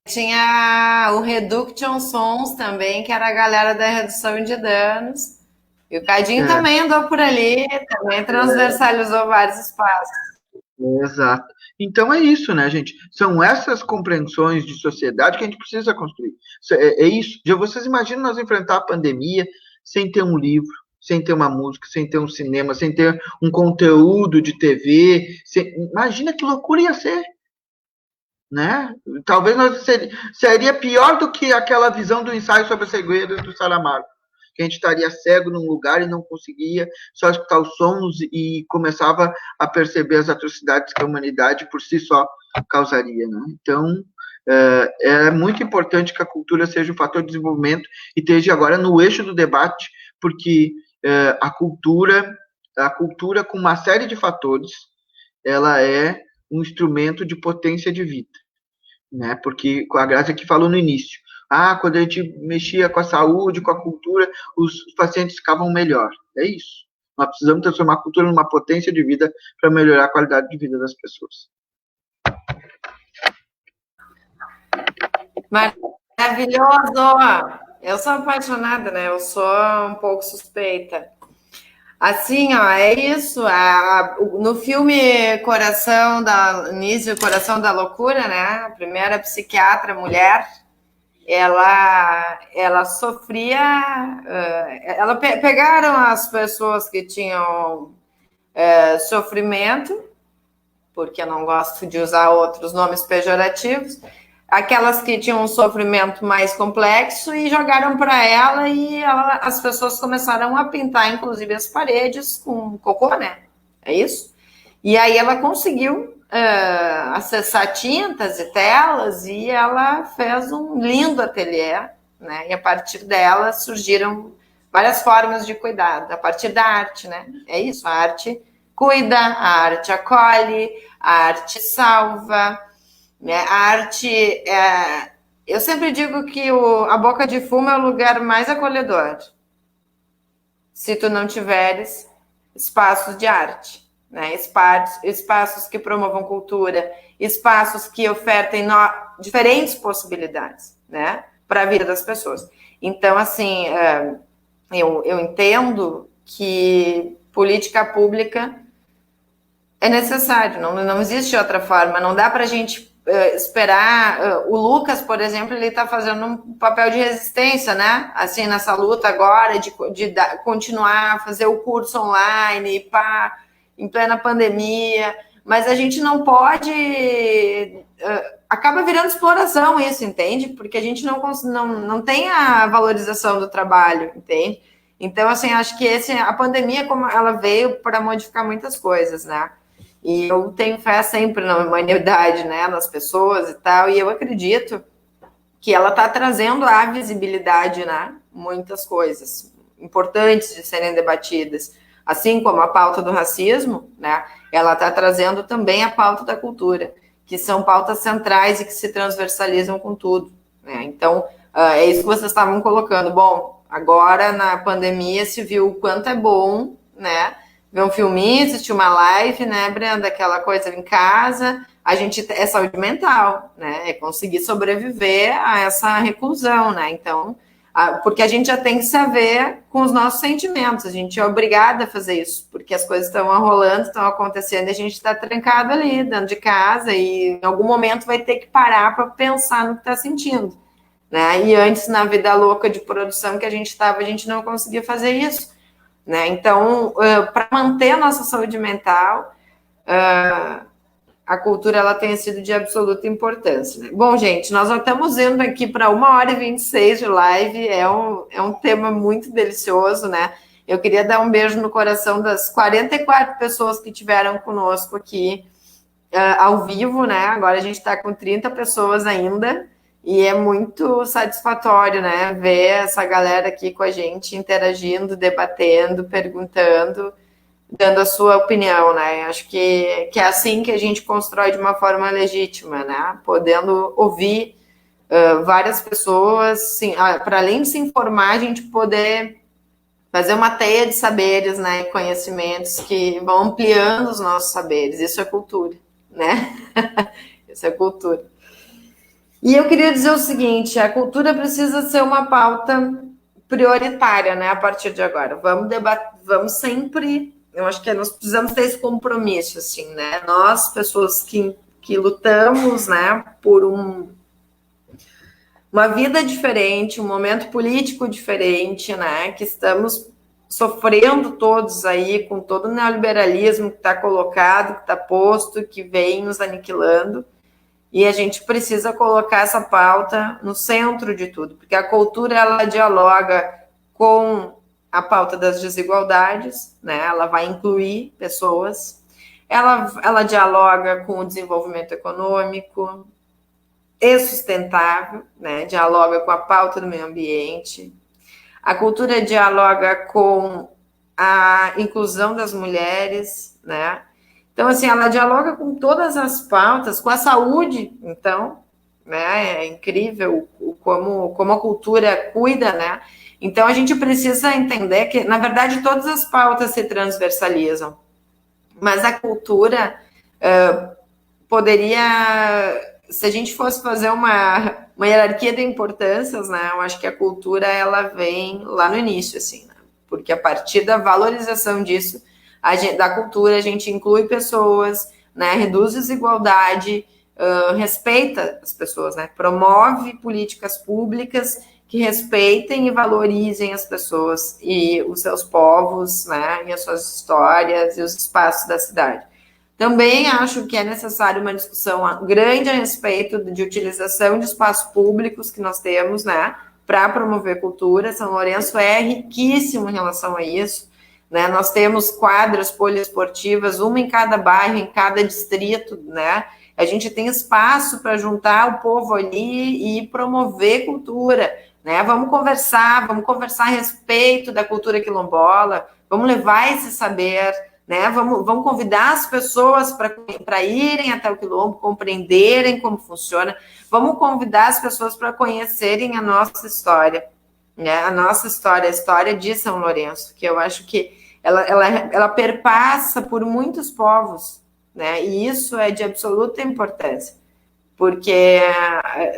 [SPEAKER 1] Tinha o Reduction Sons também, que era a galera da redução de danos. E o Cadinho também andou por ali, também transversalizou vários espaços.
[SPEAKER 5] Exato. Então é isso, né, gente? São essas compreensões de sociedade que a gente precisa construir. É isso. Já vocês imaginam nós enfrentar a pandemia sem ter um livro, sem ter uma música, sem ter um cinema, sem ter um conteúdo de TV. Imagina que loucura ia ser. Né? Talvez seria pior do que aquela visão do ensaio sobre a cegueira do Saramago, que a gente estaria cego num lugar e não conseguia só escutar os sons e começava a perceber as atrocidades que a humanidade por si só causaria. Né? Então, é muito importante que a cultura seja um fator de desenvolvimento e esteja agora no eixo do debate, porque a cultura, com uma série de fatores, ela é um instrumento de potência de vida. Né? Porque a Grazi aqui falou no início, quando a gente mexia com a saúde, com a cultura, os pacientes ficavam melhor. É isso. Nós precisamos transformar a cultura numa potência de vida para melhorar a qualidade de vida das pessoas.
[SPEAKER 1] Maravilhoso! Eu sou apaixonada, né? Eu sou um pouco suspeita. Assim, ó, é isso. No filme Coração da Loucura, né? A primeira psiquiatra mulher, ela sofria. Pegaram as pessoas que tinham sofrimento, porque eu não gosto de usar outros nomes pejorativos, aquelas que tinham um sofrimento mais complexo e jogaram para ela e as pessoas começaram a pintar, inclusive, as paredes com cocô, né? É isso? E aí ela conseguiu acessar tintas e telas e ela fez um lindo ateliê, né? E a partir dela surgiram várias formas de cuidado, a partir da arte, né? É isso, a arte cuida, a arte acolhe, a arte salva, né? A arte, eu sempre digo que a boca de fumo é o lugar mais acolhedor, se tu não tiveres espaços de arte, né? Espaços que promovam cultura, espaços que ofertem diferentes possibilidades, né? Para a vida das pessoas. Então, assim, eu entendo que política pública é necessário, não existe outra forma, não dá para a gente esperar. O Lucas, por exemplo, ele está fazendo um papel de resistência, né? Assim, nessa luta agora de continuar a fazer o curso online, em plena pandemia, mas a gente não pode. Acaba virando exploração isso, entende? Porque a gente não tem a valorização do trabalho, entende? Então, assim, acho que a pandemia, como ela veio para modificar muitas coisas, né? E eu tenho fé sempre na humanidade, né? Nas pessoas e tal, e eu acredito que ela está trazendo à visibilidade, né? Muitas coisas importantes de serem debatidas. Assim como a pauta do racismo, né? Ela está trazendo também a pauta da cultura, que são pautas centrais e que se transversalizam com tudo, né? Então, é isso que vocês estavam colocando. Bom, agora na pandemia se viu o quanto é bom, né? Ver um filminho, assistir uma live, né, Brenda? Aquela coisa em casa. A gente é saúde mental, né? É conseguir sobreviver a essa reclusão, né? Então, porque a gente já tem que saber com os nossos sentimentos. A gente é obrigada a fazer isso, porque as coisas estão rolando, estão acontecendo, e a gente está trancado ali, dentro de casa, e em algum momento vai ter que parar para pensar no que está sentindo, né? E antes, na vida louca de produção que a gente estava, a gente não conseguia fazer isso, né? Então, para manter a nossa saúde mental, a cultura ela tem sido de absoluta importância, né? Bom, gente, nós já estamos indo aqui para 1h26 de live, é um tema muito delicioso, né? Eu queria dar um beijo no coração das 44 pessoas que tiveram conosco aqui ao vivo, né? Agora a gente está com 30 pessoas ainda, e é muito satisfatório, né? Ver essa galera aqui com a gente, interagindo, debatendo, perguntando, dando a sua opinião, né? Acho que é assim que a gente constrói de uma forma legítima, né? Podendo ouvir várias pessoas, para além de se informar, a gente poder fazer uma teia de saberes, né? E conhecimentos que vão ampliando os nossos saberes. Isso é cultura, né? Isso é cultura. E eu queria dizer o seguinte: a cultura precisa ser uma pauta prioritária, né? A partir de agora. Vamos debater, vamos sempre. Eu acho que nós precisamos ter esse compromisso, assim, né? Nós, pessoas que lutamos, né, por uma vida diferente, um momento político diferente, né? Que estamos sofrendo todos aí com todo o neoliberalismo que está colocado, que está posto, que vem nos aniquilando. E a gente precisa colocar essa pauta no centro de tudo, porque a cultura ela dialoga com a pauta das desigualdades, né? Ela vai incluir pessoas, ela dialoga com o desenvolvimento econômico e sustentável, né? Dialoga com a pauta do meio ambiente. A cultura dialoga com a inclusão das mulheres, né? Então, assim, ela dialoga com todas as pautas, com a saúde, então, né? É incrível como a cultura cuida, né? Então, a gente precisa entender que, na verdade, todas as pautas se transversalizam, mas a cultura poderia, se a gente fosse fazer uma hierarquia de importâncias, né? Eu acho que a cultura, ela vem lá no início, assim, né? Porque a partir da valorização disso, da cultura, a gente inclui pessoas, né, reduz desigualdade, respeita as pessoas, né, promove políticas públicas que respeitem e valorizem as pessoas e os seus povos, né, e as suas histórias e os espaços da cidade. Também acho que é necessário uma discussão grande a respeito de utilização de espaços públicos que nós temos, né, para promover cultura. São Lourenço é riquíssimo em relação a isso, né? Nós temos quadras poliesportivas, uma em cada bairro, em cada distrito, né? A gente tem espaço para juntar o povo ali e promover cultura, né? Vamos conversar a respeito da cultura quilombola, vamos levar esse saber, né? Vamos convidar as pessoas para irem até o quilombo, compreenderem como funciona, vamos convidar as pessoas para conhecerem a nossa história, né? A história de São Lourenço, que eu acho que ela perpassa por muitos povos, né? E isso é de absoluta importância, porque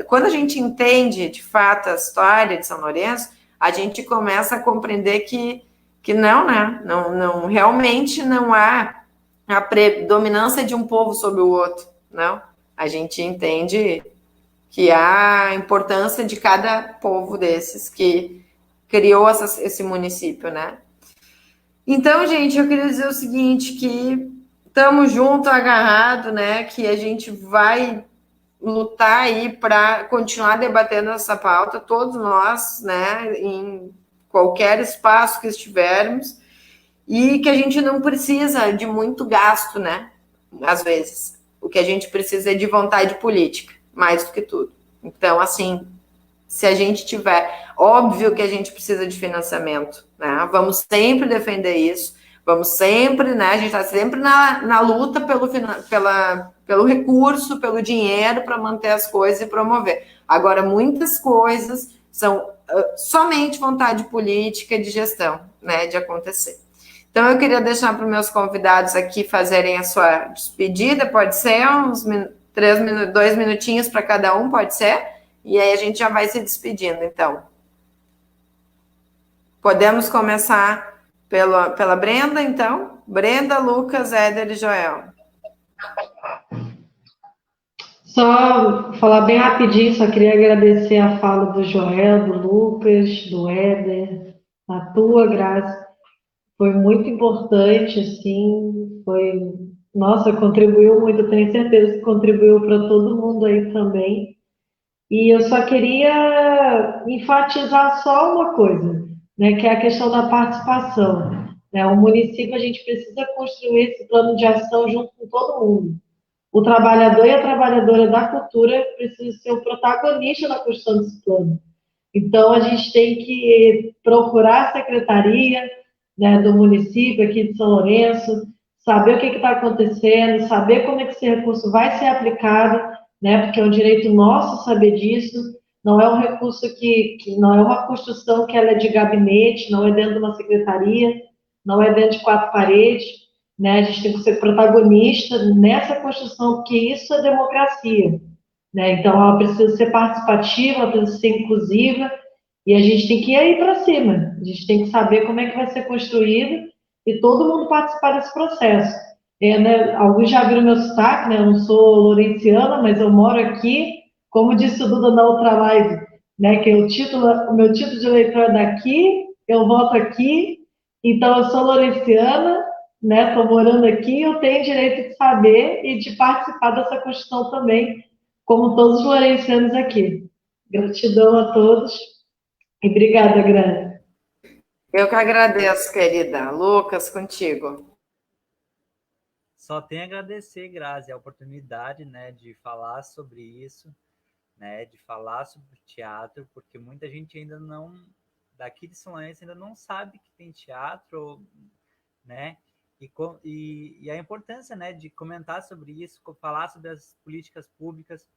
[SPEAKER 1] quando a gente entende de fato a história de São Lourenço, a gente começa a compreender que não, né? Não, realmente não há a predominância de um povo sobre o outro, não. A gente entende que há a importância de cada povo desses que criou esse município, né? Então, gente, eu queria dizer o seguinte, que estamos juntos, agarrados, né? Que a gente vai lutar aí para continuar debatendo essa pauta, todos nós, né? Em qualquer espaço que estivermos, e que a gente não precisa de muito gasto, né? Às vezes. O que a gente precisa é de vontade política, mais do que tudo. Então, assim, se a gente tiver, óbvio que a gente precisa de financiamento, né? Vamos sempre defender isso, vamos sempre, né? A gente está sempre na luta pelo recurso, pelo dinheiro para manter as coisas e promover. Agora, muitas coisas são somente vontade política de gestão, né? De acontecer. Então, eu queria deixar para os meus convidados aqui fazerem a sua despedida, pode ser? Uns 2 minutinhos para cada um, pode ser? E aí a gente já vai se despedindo, então. Podemos começar pela Brenda, então? Brenda, Lucas, Éder e Joel.
[SPEAKER 2] Só falar bem rapidinho, só queria agradecer a fala do Joel, do Lucas, do Éder, a tua, Graça. Foi muito importante, assim, nossa, contribuiu muito, tenho certeza que contribuiu para todo mundo aí também. E eu só queria enfatizar só uma coisa, né, que é a questão da participação, né? O município, a gente precisa construir esse plano de ação junto com todo mundo. O trabalhador e a trabalhadora da cultura precisam ser o protagonista da construção desse plano. Então, a gente tem que procurar a secretaria, né, do município aqui de São Lourenço, saber o que está acontecendo, saber como é que esse recurso vai ser aplicado, né, porque é um direito nosso saber disso, não é um recurso que não é uma construção que ela é de gabinete, não é dentro de uma secretaria, não é dentro de 4 paredes, né, a gente tem que ser protagonista nessa construção, porque isso é democracia, né, então ela precisa ser participativa, ela precisa ser inclusiva, e a gente tem que ir aí para cima, a gente tem que saber como é que vai ser construído e todo mundo participar desse processo. Né, alguns já viram meu sotaque, né? Eu não sou lourenciana, mas eu moro aqui, como disse o Duda na outra live, né? Que o meu título de eleitor é daqui, eu voto aqui, então eu sou lourenciana, né? Estou morando aqui, eu tenho direito de saber e de participar dessa construção também, como todos os lourencianos aqui. Gratidão a todos e obrigada, Graça.
[SPEAKER 1] Eu que agradeço, querida. Lucas, contigo.
[SPEAKER 3] Só tenho a agradecer, Grazi, a oportunidade, né, de falar sobre isso, né, de falar sobre teatro, porque muita gente ainda não, daqui de São Lourenço, ainda não sabe que tem teatro, né, e a importância, né, de comentar sobre isso, falar sobre as políticas públicas,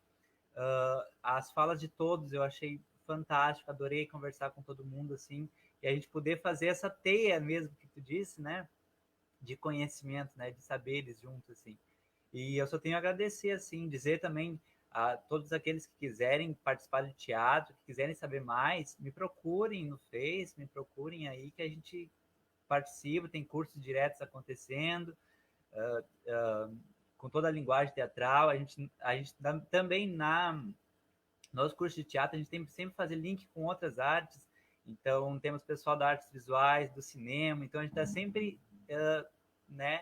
[SPEAKER 3] as falas de todos, eu achei fantástico, adorei conversar com todo mundo, assim, e a gente poder fazer essa teia mesmo que tu disse, né, de conhecimento, né, de saberes juntos, assim. E eu só tenho a agradecer, assim, dizer também a todos aqueles que quiserem participar de teatro, que quiserem saber mais, me procurem no Face, me procurem aí que a gente participa, tem cursos diretos acontecendo, com toda a linguagem teatral, a gente também nos cursos de teatro, a gente tem que sempre fazer link com outras artes, então temos pessoal das artes visuais, do cinema, então a gente está sempre né,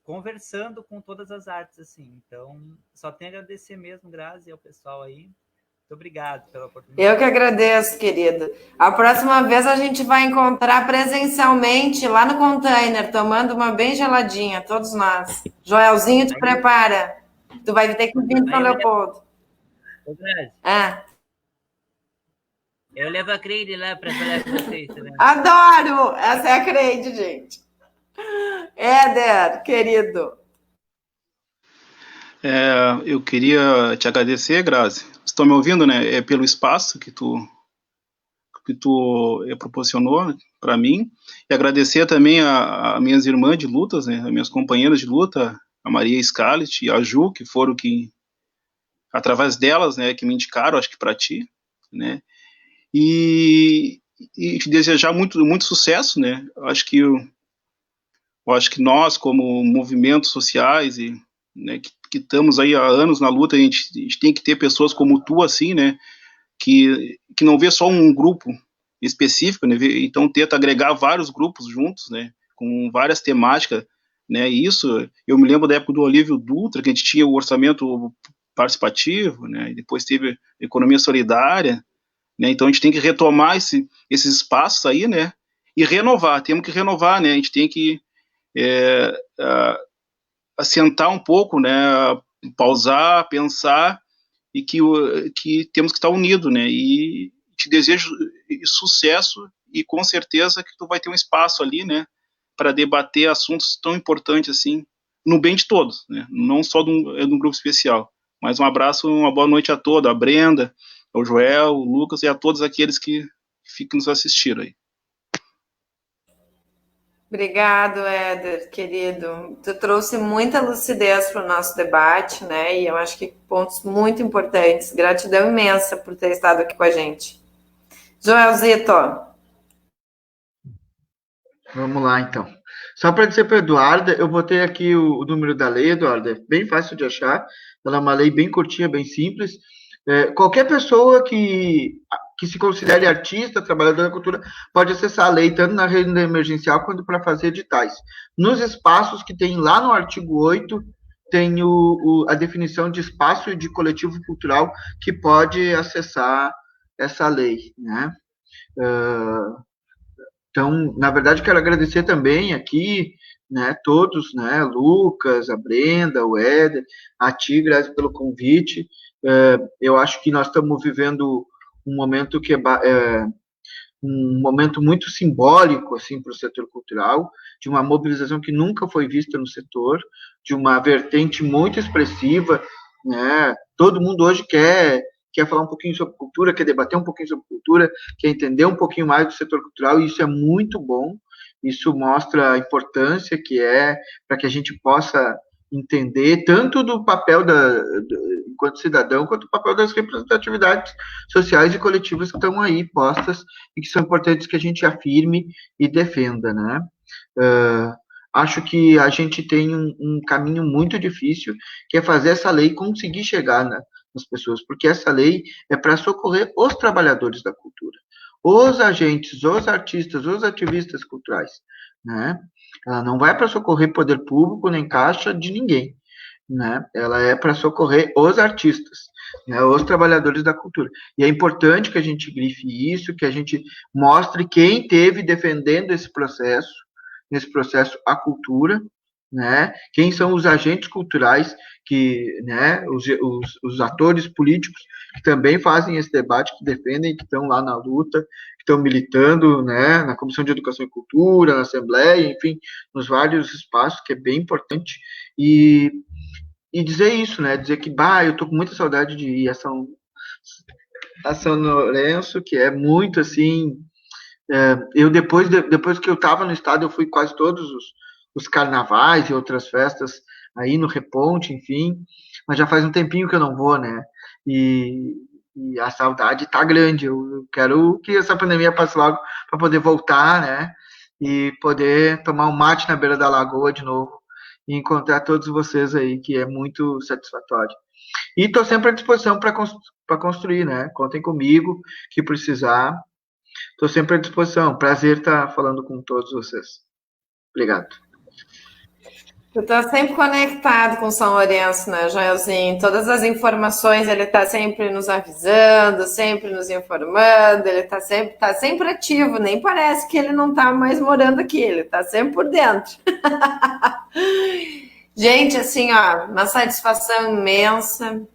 [SPEAKER 3] conversando com todas as artes, assim. Então, só tenho a agradecer mesmo, Grazi, ao pessoal aí. Muito obrigado pela oportunidade.
[SPEAKER 1] Eu que agradeço, querido. A próxima vez a gente vai encontrar presencialmente lá no container, tomando uma bem geladinha, todos nós. Joelzinho, te prepara. Tu vai ter que vir para Leopoldo.
[SPEAKER 3] Ô, Grazi. Eu levo a Creide lá para falar com vocês também.
[SPEAKER 1] Adoro! Essa é a Creide, gente. Éder, querido.
[SPEAKER 6] Eu queria te agradecer, Grazi. Estão me ouvindo, né? Pelo espaço que tu proporcionou para mim. E agradecer também a minhas irmãs de lutas, né? As minhas companheiras de luta, a Maria Scarlett e a Ju, que foram através delas, né, que me indicaram, acho que para ti, né? E te desejar muito, muito sucesso, né? Eu acho que nós, como movimentos sociais e, né, que estamos aí há anos na luta, a gente tem que ter pessoas como tu, assim, né, que não vê só um grupo específico, né, então tenta agregar vários grupos juntos, né, com várias temáticas, né, e isso, eu me lembro da época do Olívio Dutra, que a gente tinha o orçamento participativo, né, e depois teve a economia solidária, né, então a gente tem que retomar esses espaços aí, né, e temos que renovar, né, a gente tem que assentar um pouco, né, pausar, pensar e que temos que estar unidos, né, e te desejo sucesso e com certeza que tu vai ter um espaço ali, né, para debater assuntos tão importantes assim, no bem de todos, né, não só de um grupo especial. Mas um abraço, uma boa noite a todos, a Brenda, ao Joel, o Lucas e a todos aqueles que ficam nos assistindo aí.
[SPEAKER 1] Obrigado, Éder, querido. Tu trouxe muita lucidez para o nosso debate, né? E eu acho que pontos muito importantes. Gratidão imensa por ter estado aqui com a gente. Joelzito.
[SPEAKER 5] Vamos lá, então. Só para dizer para a Eduarda, eu botei aqui o número da lei, Eduarda, é bem fácil de achar. Ela é uma lei bem curtinha, bem simples. Qualquer pessoa que se considere artista, trabalhador da cultura, pode acessar a lei, tanto na renda emergencial quanto para fazer editais. Nos espaços que tem lá no artigo 8, tem a definição de espaço e de coletivo cultural que pode acessar essa lei, né? Então, na verdade, quero agradecer também aqui, né, todos, né, Lucas, a Brenda, o Éder, a ti, Grazi, pelo convite. Eu acho que nós estamos vivendo um momento que um momento muito simbólico assim para o setor cultural, de uma mobilização que nunca foi vista no setor, de uma vertente muito expressiva, né? Todo mundo hoje quer falar um pouquinho sobre cultura, quer debater um pouquinho sobre cultura, quer entender um pouquinho mais do setor cultural, e isso é muito bom. Isso mostra a importância que é para que a gente possa entender tanto do papel enquanto cidadão, quanto do papel das representatividades sociais e coletivas que estão aí postas e que são importantes que a gente afirme e defenda, né? Acho que a gente tem um caminho muito difícil, que é fazer essa lei conseguir chegar nas pessoas, porque essa lei é para socorrer os trabalhadores da cultura, os agentes, os artistas, os ativistas culturais, né? Ela não vai para socorrer poder público nem caixa de ninguém, né? Ela é para socorrer os artistas, né? Os trabalhadores da cultura. E é importante que a gente grife isso, que a gente mostre quem teve defendendo nesse processo a cultura, né? Quem são os agentes culturais né? Os atores políticos que também fazem esse debate, que defendem, que estão lá na luta, que estão militando, né? Na Comissão de Educação e Cultura, na Assembleia, enfim, nos vários espaços, que é bem importante. E dizer isso, né? Dizer que, eu tô com muita saudade de ir a São Lourenço, que é muito assim. Eu depois que eu estava no estado, eu fui quase todos os carnavais e outras festas aí no Reponte, enfim, mas já faz um tempinho que eu não vou, né? E a saudade tá grande. Eu quero que essa pandemia passe logo para poder voltar, né? E poder tomar um mate na beira da lagoa de novo e encontrar todos vocês aí, que é muito satisfatório. E estou sempre à disposição para construir, né? Contem comigo, que precisar. Estou sempre à disposição. Prazer estar falando com todos vocês. Obrigado.
[SPEAKER 1] Tu tá sempre conectado com São Lourenço, né, Joelzinho? Todas as informações, ele tá sempre nos avisando, sempre nos informando, ele tá sempre ativo, nem parece que ele não tá mais morando aqui, ele tá sempre por dentro. Gente, assim, ó, uma satisfação imensa,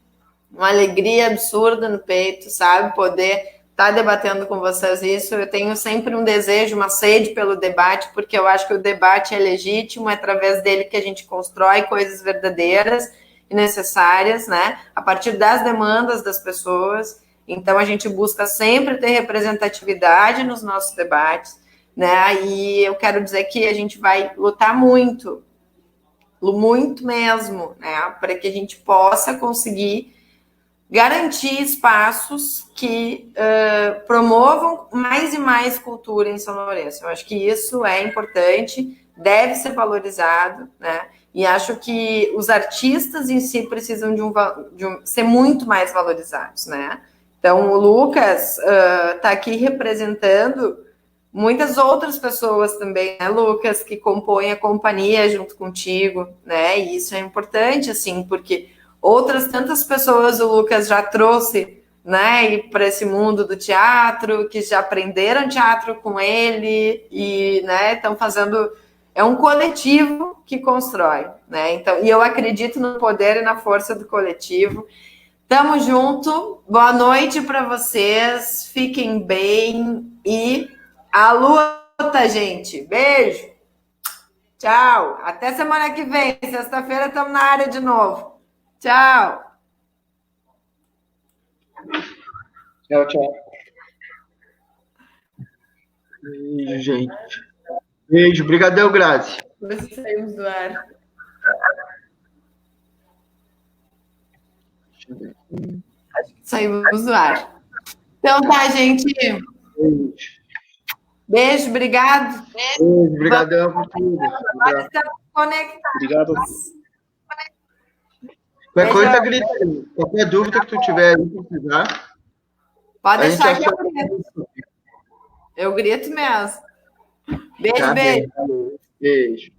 [SPEAKER 1] uma alegria absurda no peito, sabe? Poder estar debatendo com vocês isso. Eu tenho sempre um desejo, uma sede pelo debate, porque eu acho que o debate é legítimo, é através dele que a gente constrói coisas verdadeiras e necessárias, né? A partir das demandas das pessoas. Então, a gente busca sempre ter representatividade nos nossos debates, né? E eu quero dizer que a gente vai lutar muito mesmo, né? Para que a gente possa conseguir garantir espaços que promovam mais e mais cultura em São Lourenço. Eu acho que isso é importante, deve ser valorizado, né? E acho que os artistas em si precisam ser muito mais valorizados, né? Então, o Lucas está aqui representando muitas outras pessoas também, né, Lucas, que compõem a companhia junto contigo, né? E isso é importante, assim, porque outras tantas pessoas o Lucas já trouxe, né, para esse mundo do teatro, que já aprenderam teatro com ele e, né, estão fazendo. É um coletivo que constrói, né? Então, e eu acredito no poder e na força do coletivo. Tamo junto. Boa noite para vocês. Fiquem bem e a luta, gente. Beijo. Tchau. Até semana que vem. Sexta-feira estamos na área de novo. Tchau.
[SPEAKER 5] Tchau. Beijo, gente. Beijo. Obrigadão, Grazi.
[SPEAKER 1] Depois saímos do ar. Acho que saímos do ar. Então tá, gente.
[SPEAKER 5] Beijo.
[SPEAKER 1] Beijo, obrigado.
[SPEAKER 5] Beijo, obrigadão por tudo.
[SPEAKER 1] Pode estar conectado.
[SPEAKER 6] Obrigado.
[SPEAKER 5] Qualquer coisa, grita aí. Qualquer dúvida que tu tiver aí, precisar.
[SPEAKER 1] Pode
[SPEAKER 5] a gente
[SPEAKER 1] deixar que eu
[SPEAKER 5] acha-
[SPEAKER 1] grito. Eu grito mesmo. Beijo,
[SPEAKER 5] Tá
[SPEAKER 1] beijo.
[SPEAKER 5] bem. Beijo.